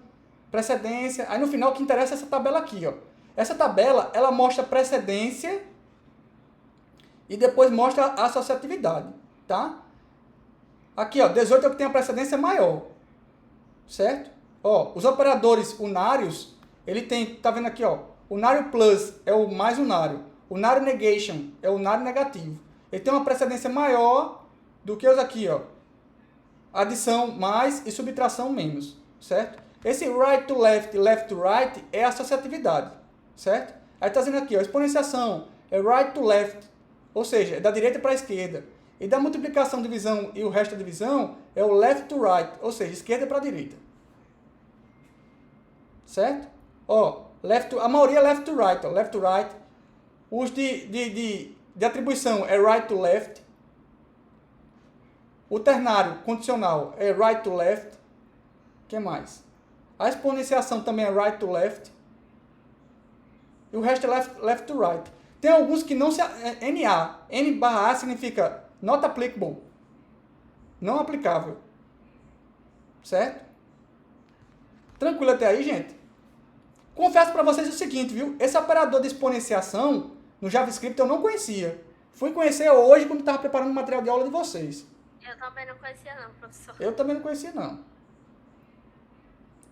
precedência. Aí no final o que interessa é essa tabela aqui, ó. Essa tabela, ela mostra precedência e depois mostra a associatividade, tá? Aqui, ó, 18 é o que tem a precedência maior, certo? Ó, os operadores unários, ele tem, tá vendo aqui, ó, unário plus é o mais unário, unário negation é o unário negativo. Ele tem uma precedência maior do que os aqui, ó, adição mais e subtração menos, certo? Esse right to left e left to right é a associatividade, certo? Aí tá dizendo aqui, ó, exponenciação é right to left, ou seja, é da direita para a esquerda. E da multiplicação, divisão e o resto da divisão é o left to right, ou seja, esquerda para a direita. Certo? Ó, a maioria é left to right, ó, left to right. Os de atribuição é right to left. O ternário condicional é right to left. O que mais? A exponenciação também é right to left. E o resto é left to right. Tem alguns que não se... NA. N/A significa not applicable. Não aplicável. Certo? Tranquilo até aí, gente? Confesso para vocês o seguinte, viu? Esse operador de exponenciação no JavaScript eu não conhecia. Fui conhecer hoje quando estava preparando o material de aula de vocês. Eu também não conhecia não, professor. Eu também não conhecia, não.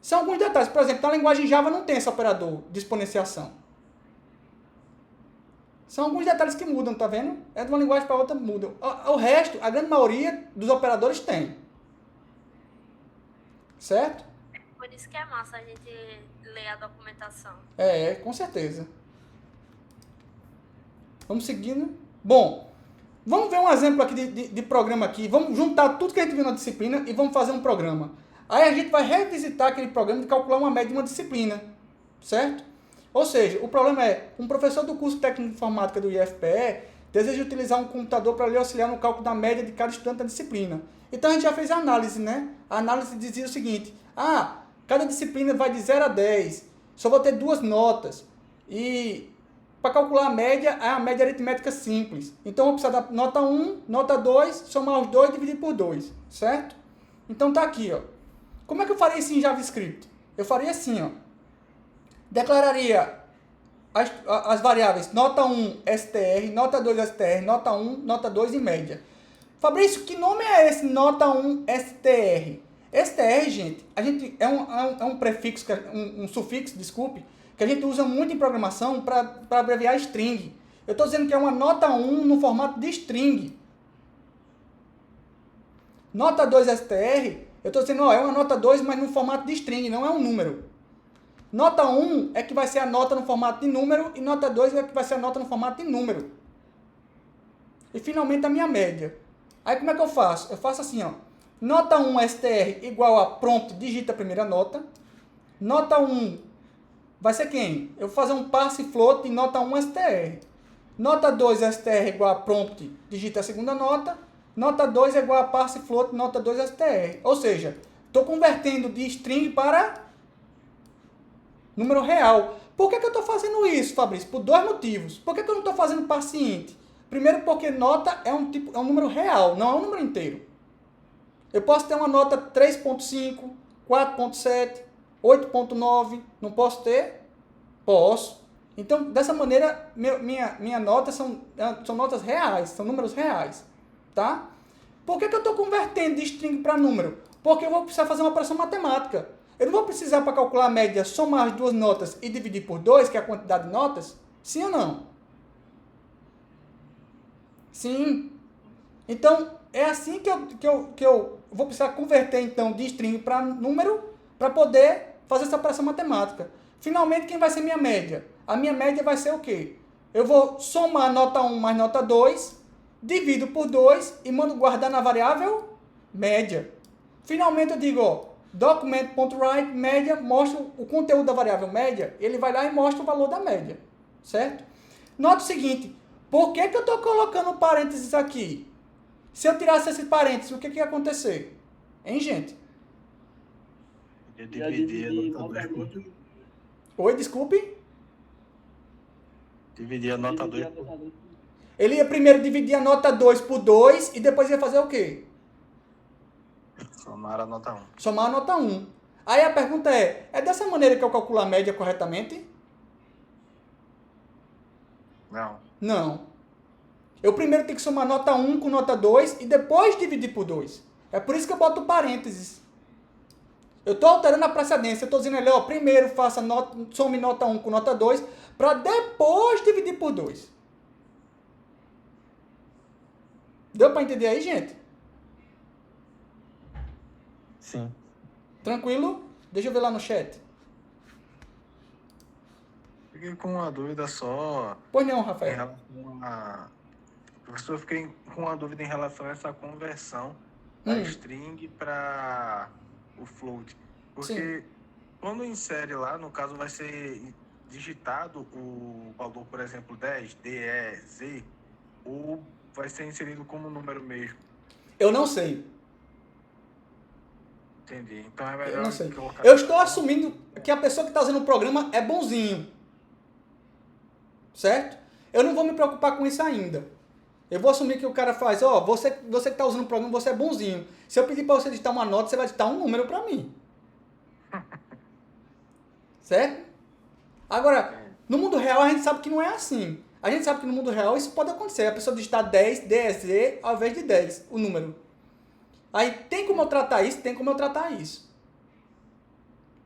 São alguns detalhes. Por exemplo, na linguagem Java não tem esse operador de exponenciação. São alguns detalhes que mudam, tá vendo? É de uma linguagem para outra muda. O resto, a grande maioria dos operadores tem. Certo? Por isso que é massa a gente ler a documentação. Com certeza. Vamos seguindo. Bom, vamos ver um exemplo aqui de programa aqui. Vamos juntar tudo que a gente viu na disciplina e vamos fazer um programa. Aí a gente vai revisitar aquele programa de calcular uma média de uma disciplina. Certo? Ou seja, o problema é, um professor do curso técnico de informática do IFPE deseja utilizar um computador para lhe auxiliar no cálculo da média de cada estudante da disciplina. Então a gente já fez a análise, né? A análise dizia o seguinte: cada disciplina vai de 0 a 10, só vou ter 2 notas. E para calcular a média, é a média aritmética simples. Então eu vou precisar da nota 1, nota 2, somar os dois e dividir por 2, certo? Então tá aqui, ó. Como é que eu faria isso em JavaScript? Eu faria assim, ó. Declararia as variáveis nota 1 str, nota 2 str, nota 1, nota 2 e média. Fabrício, que nome é esse nota 1 str? Str, gente, é um prefixo, um sufixo, desculpe, que a gente usa muito em programação para abreviar string. Eu estou dizendo que é uma nota 1 no formato de string. Nota 2 str, eu estou dizendo, é uma nota 2, mas no formato de string, não é um número. Nota 1 é que vai ser a nota no formato de número e nota 2 é que vai ser a nota no formato de número. E finalmente a minha média. Aí como é que eu faço? Eu faço assim, ó. Nota 1 str igual a prompt, digita a primeira nota. Nota 1 vai ser quem? Eu vou fazer um parse float em nota 1 str. Nota 2 str igual a prompt, digita a segunda nota. Nota 2 é igual a parse float nota 2 str. Ou seja, estou convertendo de string para número real. Por que eu estou fazendo isso, Fabrício? Por 2 motivos. Por que eu não estou fazendo parse int? Primeiro porque nota é um número real, não é um número inteiro. Eu posso ter uma nota 3.5, 4.7, 8.9. Não posso ter? Posso. Então, dessa maneira, minha nota são notas reais, são números reais. Tá? Por que eu estou convertendo de string para número? Porque eu vou precisar fazer uma operação matemática. Eu não vou precisar, para calcular a média, somar as 2 notas e dividir por 2, que é a quantidade de notas? Sim ou não? Sim. Então, é assim que eu vou precisar converter, então, de string para número, para poder fazer essa operação matemática. Finalmente, quem vai ser minha média? A minha média vai ser o quê? Eu vou somar nota 1 mais nota 2, divido por 2 e mando guardar na variável média. Finalmente, eu digo, ó, document.write média, mostra o conteúdo da variável média, ele vai lá e mostra o valor da média, certo? Nota o seguinte, por que eu estou colocando parênteses aqui? Se eu tirasse esse parênteses, o que ia acontecer? Hein, gente? Eu dividi a nota 2 por... Oi, desculpe? Dividi a nota 2 por... Ele ia primeiro dividir a nota 2 por 2 e depois ia fazer o quê? Somar a nota 1. Somar a nota 1. Aí a pergunta é dessa maneira que eu calculo a média corretamente? Não. Não. Eu primeiro tenho que somar nota 1 com nota 2 e depois dividir por 2. É por isso que eu boto parênteses. Eu estou alterando a precedência. Eu estou dizendo ali, ó, primeiro some nota 1 com nota 2 para depois dividir por 2. Deu para entender aí, gente? Sim. Tranquilo? Deixa eu ver lá no chat. Fiquei com uma dúvida só. Pois não, Em Rafael. relação a... Professor, eu fiquei com uma dúvida em relação a essa conversão da string para o float. Porque quando insere lá, no caso, vai ser digitado o valor, por exemplo, 10, D, E, Z, ou vai ser inserido como número mesmo? Eu não sei. Entendi. Então é melhor Eu não sei. colocar... Eu estou assumindo que a pessoa que está usando o programa é bonzinho. Certo? Eu não vou me preocupar com isso ainda. Eu vou assumir que o cara faz, ó, você que está usando o programa, você é bonzinho. Se eu pedir para você digitar uma nota, você vai digitar um número para mim. Certo? Agora, no mundo real a gente sabe que não é assim. A gente sabe que no mundo real isso pode acontecer. A pessoa digitar 10, DZ, ao invés de 10, o número. Aí tem como eu tratar isso? Tem como eu tratar isso.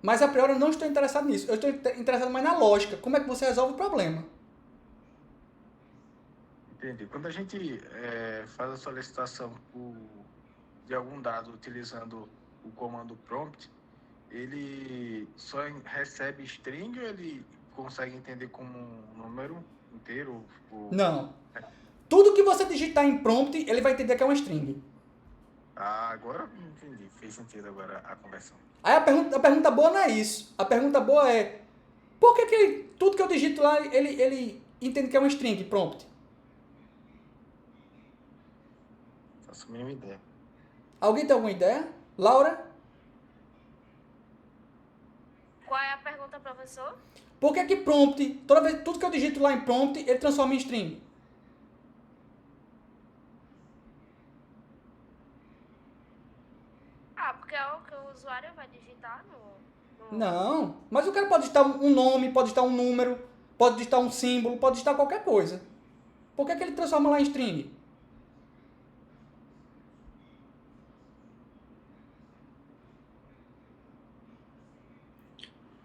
Mas a priori eu não estou interessado nisso. Eu estou interessado mais na lógica. Como é que você resolve o problema? Entendi. Quando a gente faz a solicitação de algum dado utilizando o comando prompt, ele só recebe string ou ele consegue entender como um número inteiro? Não. Tudo que você digitar em prompt, ele vai entender que é uma string. Ah, agora entendi. Fez sentido agora a conversão. Aí a pergunta boa não é isso. A pergunta boa é, por que tudo que eu digito lá, ele entende que é uma string prompt? Faço a mínima ideia. Alguém tem alguma ideia? Laura? Qual é a pergunta, professor? Por que prompt, tudo que eu digito lá em prompt, ele transforma em string? Porque é o que o usuário vai digitar no... Não, mas o cara pode digitar um nome, pode digitar um número, pode digitar um símbolo, pode digitar qualquer coisa. Por que ele transforma lá em string?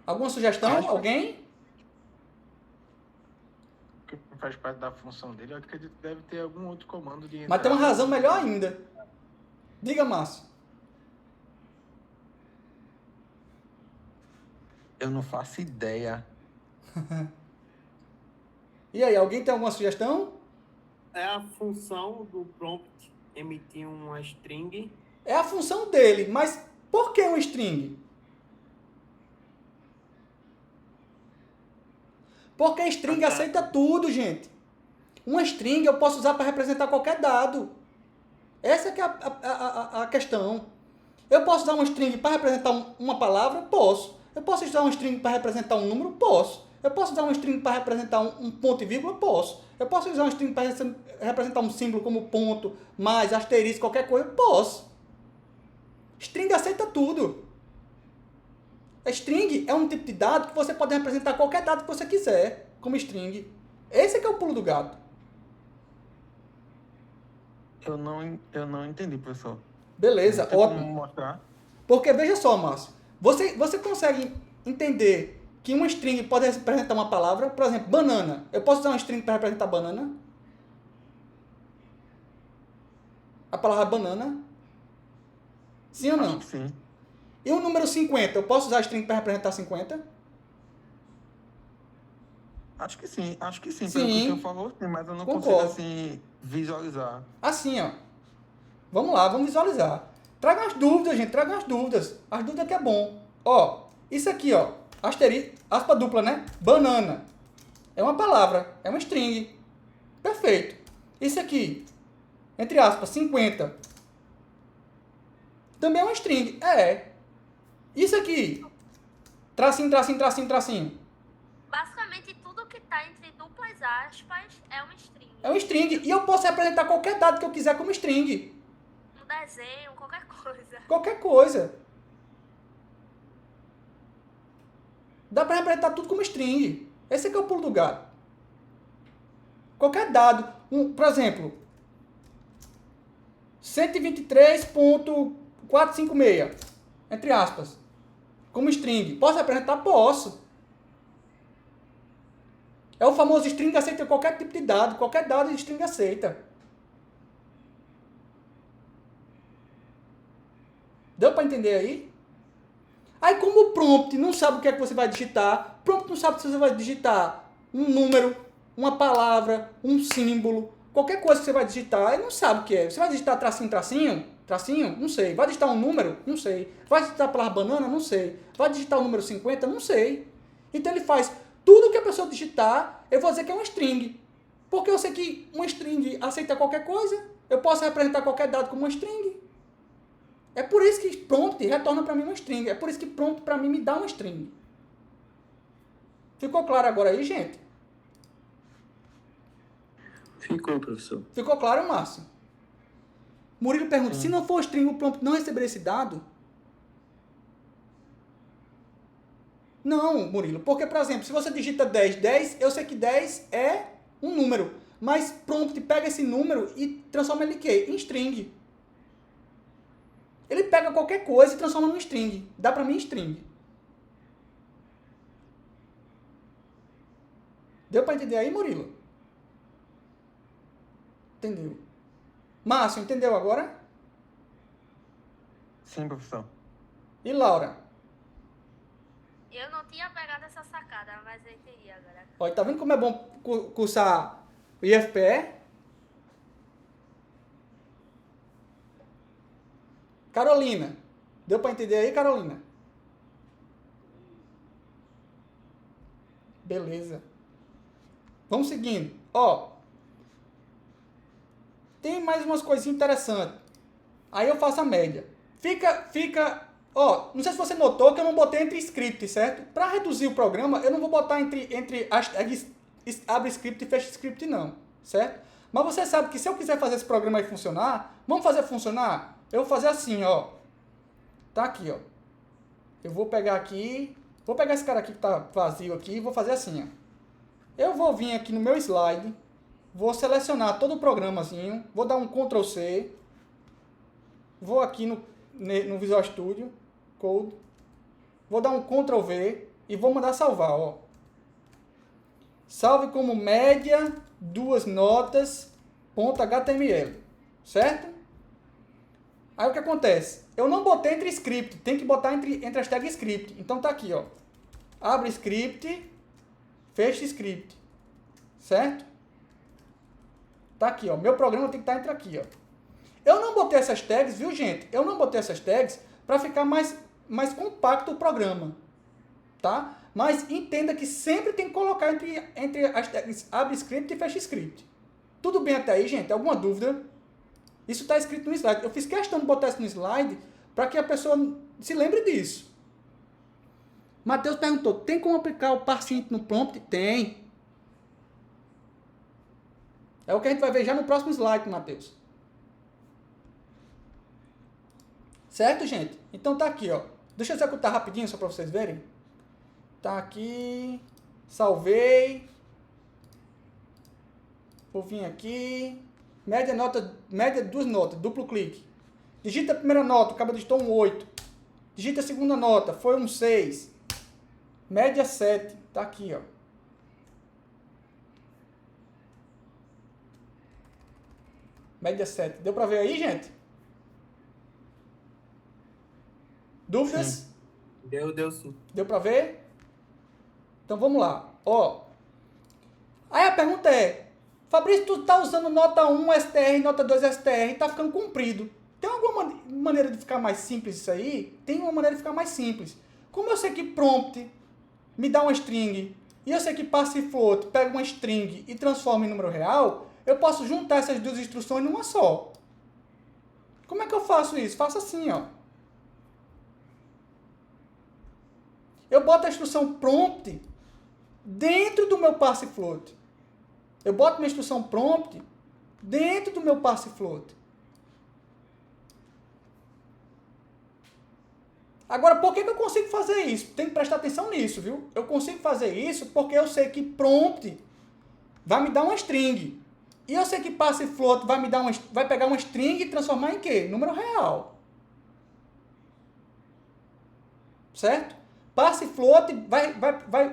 Alguma sugestão? Alguém? Que faz parte da função dele, eu acredito que deve ter algum outro comando de Mas tem uma entrada. razão melhor ainda. Diga, Márcio. Eu não faço ideia. E aí, alguém tem alguma sugestão? É a função do prompt emitir uma string. É a função dele, mas por que um string? Porque a string aceita tudo, gente. Uma string eu posso usar para representar qualquer dado. Essa é que é a questão. Eu posso usar uma string para representar uma palavra? Posso. Eu posso usar uma string para representar um número? Posso. Eu posso usar uma string para representar um ponto e vírgula? Posso. Eu posso usar uma string para representar um símbolo como ponto, mais, asterisco, qualquer coisa? Posso. String aceita tudo. A string é um tipo de dado que você pode representar qualquer dado que você quiser como string. Esse é que é o pulo do gato. Eu não entendi, professor. Beleza, Tem como ótimo. mostrar? Porque veja só, Márcio. Você consegue entender que uma string pode representar uma palavra? Por exemplo, banana. Eu posso usar uma string para representar banana? A palavra banana? Sim ou Acho não? que sim. E o número 50? Eu posso usar a string para representar 50? Acho que sim. Pelo que o Sim. senhor falou, sim, mas eu não Concordo. consigo, assim, visualizar. Assim, ó. Vamos lá, vamos visualizar. Traga as dúvidas, gente. Traga as dúvidas. As dúvidas que é bom. Ó, isso aqui, ó. Asterisco, aspa dupla, né? Banana. É uma palavra. É uma string. Perfeito. Isso aqui, entre aspas, 50. Também é uma string. Isso aqui, tracinho, tracinho, tracinho, tracinho. Basicamente, tudo que tá entre duplas aspas é uma string. É um string. E eu posso representar qualquer dado que eu quiser como string. Um desenho, qualquer coisa. Qualquer coisa. Dá para representar tudo como string. Esse aqui é o pulo do gato. Qualquer dado. Por exemplo, 123.456, entre aspas, como string. Posso representar? Posso. É o famoso string aceita qualquer tipo de dado. Qualquer dado de string aceita. Deu para entender aí? Aí como o prompt não sabe o que é que você vai digitar, prompt não sabe se você vai digitar um número, uma palavra, um símbolo, qualquer coisa que você vai digitar, ele não sabe o que é. Você vai digitar tracinho, tracinho? Tracinho? Não sei. Vai digitar um número? Não sei. Vai digitar a palavra banana? Não sei. Vai digitar o número 50? Não sei. Então ele faz tudo que a pessoa digitar, eu vou dizer que é uma string. Porque eu sei que uma string aceita qualquer coisa, eu posso representar qualquer dado como uma string. É por isso que prompt retorna para mim uma string. É por isso que prompt para mim me dá uma string. Ficou claro agora aí, gente? Ficou, professor. Ficou claro, Márcio? Murilo pergunta, se não for string, o prompt não receberia esse dado? Não, Murilo, porque, por exemplo, se você digita 10, eu sei que 10 é um número, mas prompt pega esse número e transforma ele em quê? Em string. Ele pega qualquer coisa e transforma num string. Dá pra mim string. Deu pra entender aí, Murilo? Entendeu. Márcio, entendeu agora? Sim, professor. E Laura? Eu não tinha pegado essa sacada, mas eu entendi agora. Olha, tá vendo como é bom cursar o IFPE? Carolina. Deu para entender aí, Carolina? Beleza. Vamos seguindo. Ó. Tem mais umas coisinhas interessantes. Aí eu faço a média. Fica... Ó, não sei se você notou que eu não botei entre script, certo? Para reduzir o programa, eu não vou botar entre as tags abre script e fecha script, não. Certo? Mas você sabe que se eu quiser fazer esse programa aí funcionar, vamos fazer funcionar? Eu vou fazer assim, ó. Tá aqui, ó. Eu vou pegar aqui... Vou pegar esse cara aqui que tá vazio aqui e vou fazer assim, ó. Eu vou vir aqui no meu slide, vou selecionar todo o programazinho, vou dar um Ctrl C, vou aqui no Visual Studio Code, vou dar um Ctrl V e vou mandar salvar, ó. Salve como média, 2 notas, .html, certo? Aí o que acontece? Eu não botei entre script, tem que botar entre as tags script. Então tá aqui, ó. Abre script, fecha script, certo? Tá aqui, ó. Meu programa tem que estar entre aqui, ó. Eu não botei essas tags, viu, gente? Eu não botei essas tags para ficar mais compacto o programa, tá? Mas entenda que sempre tem que colocar entre as tags abre script e fecha script. Tudo bem até aí, gente? Alguma dúvida? Isso está escrito no slide. Eu fiz questão de botar isso no slide para que a pessoa se lembre disso. Matheus perguntou, tem como aplicar o parseInt no prompt? Tem. É o que a gente vai ver já no próximo slide, Matheus. Certo, gente? Então tá aqui, ó. Deixa eu executar rapidinho só para vocês verem. Tá aqui. Salvei. Vou vir aqui. Média 2 notas, duplo clique. Digita a primeira nota, acaba digitou um 8. Digita a segunda nota, foi um 6. Média 7, tá aqui, ó. Média 7. Deu pra ver aí, gente? Dúvidas? Sim. Deu sim. Deu pra ver? Então vamos lá. Ó. Aí a pergunta é, Fabrício, tu tá usando nota 1 STR, nota 2 STR, tá ficando comprido. Tem alguma maneira de ficar mais simples isso aí? Tem uma maneira de ficar mais simples. Como eu sei que prompt me dá uma string, e eu sei que parsefloat pega uma string e transforma em número real, eu posso juntar essas duas instruções numa só. Como é que eu faço isso? Faço assim, ó. Eu boto a instrução prompt dentro do meu parsefloat. Eu boto minha instrução prompt dentro do meu parsefloat. Agora, por que eu consigo fazer isso? Tem que prestar atenção nisso, viu? Eu consigo fazer isso porque eu sei que prompt vai me dar uma string. E eu sei que parsefloat vai pegar uma string e transformar em quê? Número real. Certo? Parsefloat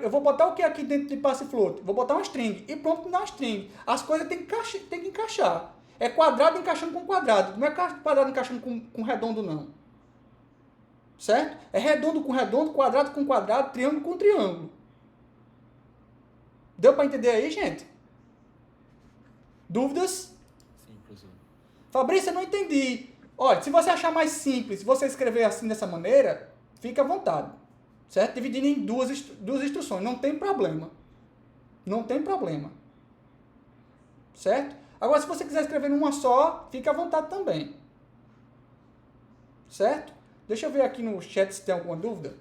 eu vou botar o que aqui dentro de parsefloat? Vou botar uma string. E prompt me dá uma string. As coisas têm que encaixar. É quadrado encaixando com quadrado. Não é quadrado encaixando com redondo, não. Certo? É redondo com redondo, quadrado com quadrado, triângulo com triângulo. Deu para entender aí, gente? Dúvidas? Sim, professor. Fabrício, eu não entendi. Olha, se você achar mais simples, você escrever assim dessa maneira, fica à vontade. Certo? Dividindo em duas instruções. Não tem problema. Não tem problema. Certo? Agora, se você quiser escrever numa só, fica à vontade também. Certo? Deixa eu ver aqui no chat se tem alguma dúvida.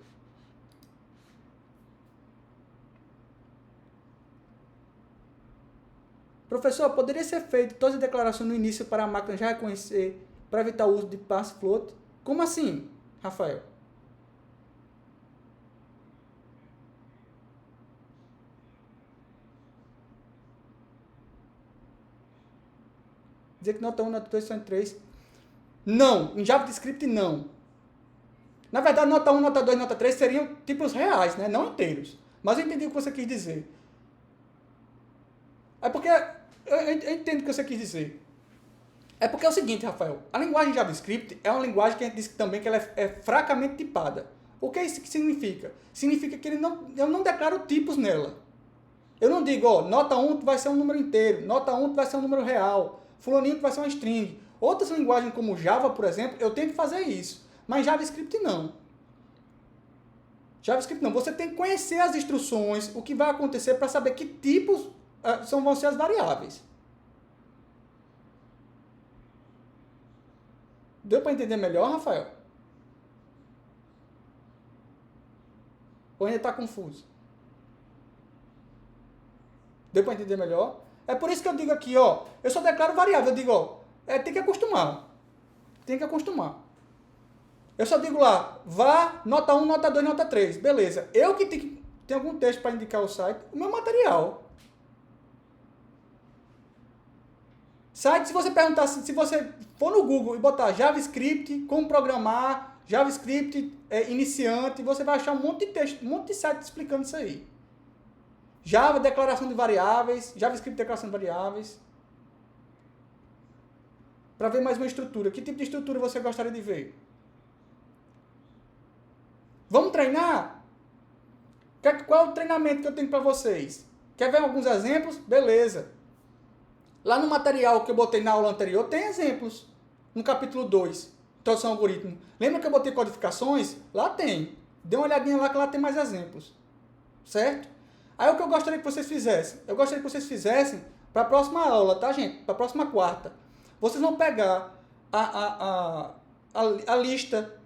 Professor, poderia ser feito todas as declarações no início para a máquina já reconhecer, para evitar o uso de parsefloat? Como assim, Rafael? Dizer que nota 1, nota 2 são 3. Não, em JavaScript não. Na verdade, nota 1, nota 2, nota 3 seriam tipos reais, né? Não inteiros. Mas eu entendi o que você quis dizer. É porque eu entendo o que você quis dizer. É porque é o seguinte, Rafael, a linguagem JavaScript é uma linguagem que a gente disse também que ela é fracamente tipada. O que isso que significa? Significa que eu não declaro tipos nela. Eu não digo, ó, nota 1 vai ser um número inteiro, nota 1 vai ser um número real, fulaninho vai ser uma string. Outras linguagens como Java, por exemplo, eu tenho que fazer isso, mas JavaScript não. JavaScript não. Você tem que conhecer as instruções, o que vai acontecer para saber que tipos vão ser as variáveis. Deu para entender melhor, Rafael? Ou ainda está confuso? Deu para entender melhor? É por isso que eu digo aqui, ó, eu só declaro variável. Eu digo, ó, tem que acostumar. Tem que acostumar. Eu só digo lá, vá, nota 1, nota 2, nota 3. Beleza. Eu que tem algum texto para indicar o site, o meu material. Site, se você perguntar, se você for no Google e botar JavaScript, como programar, JavaScript iniciante, você vai achar um monte de texto, um monte de site explicando isso aí. Java, declaração de variáveis, JavaScript, declaração de variáveis. Para ver mais uma estrutura. Que tipo de estrutura você gostaria de ver? Vamos treinar? Qual é o treinamento que eu tenho para vocês? Quer ver alguns exemplos? Beleza. Lá no material que eu botei na aula anterior, tem exemplos. No capítulo 2, introdução ao algoritmo. Lembra que eu botei codificações? Lá tem. Dê uma olhadinha lá que lá tem mais exemplos. Certo? Aí o que eu gostaria que vocês fizessem? Eu gostaria que vocês fizessem para a próxima aula, tá, gente? Para a próxima quarta. Vocês vão pegar a lista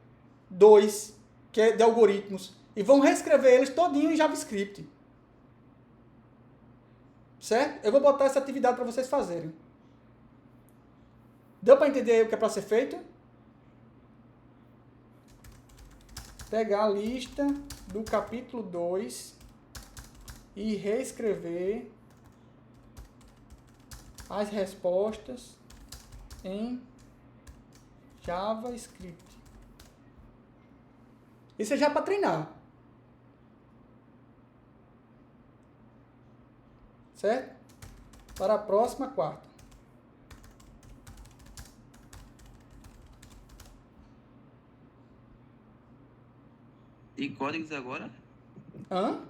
2, que é de algoritmos, e vão reescrever eles todinho em JavaScript. Certo? Eu vou botar essa atividade para vocês fazerem. Deu para entender o que é para ser feito? Pegar a lista do capítulo 2 e reescrever as respostas em JavaScript. Isso é já para treinar. Certo? Para a próxima quarta. E códigos agora? Hã?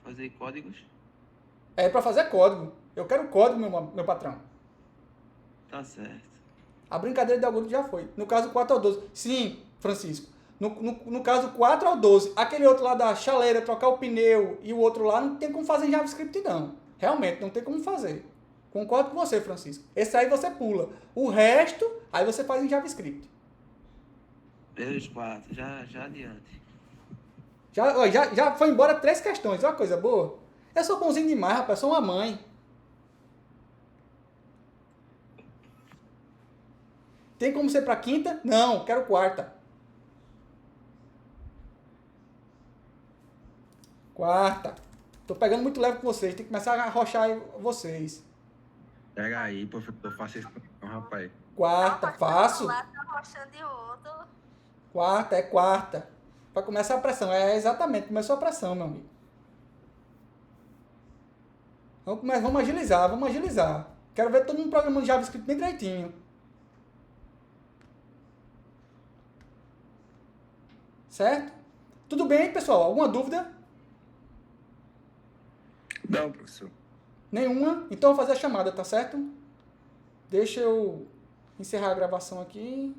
Fazer códigos? É para fazer código. Eu quero código, meu patrão. Tá certo. A brincadeira de algoritmo já foi. No caso 4 ao 12. Sim, Francisco. No caso 4 ao 12. Aquele outro lá da chaleira, trocar o pneu e o outro lá, não tem como fazer em JavaScript, não. Realmente, não tem como fazer. Concordo com você, Francisco. Esse aí você pula. O resto, aí você faz em JavaScript. Pelos 4, já adiante. Já foi embora 3 questões. Olha uma coisa boa. Eu sou bonzinho demais, rapaz. Eu sou uma mãe. Tem como ser para quinta? Não, quero quarta. Quarta. Tô pegando muito leve com vocês. Tem que começar a arrochar vocês. Pega aí, professor, faça isso com o rapaz. Quarta, faço. Tá arrochando de outro. Quarta, é quarta. Para começar a pressão. É exatamente, começou a pressão, meu amigo. Vamos agilizar, vamos agilizar. Quero ver todo mundo programando JavaScript bem direitinho. Certo? Tudo bem, pessoal? Alguma dúvida? Não, professor. Nenhuma? Então eu vou fazer a chamada, tá certo? Deixa eu encerrar a gravação aqui.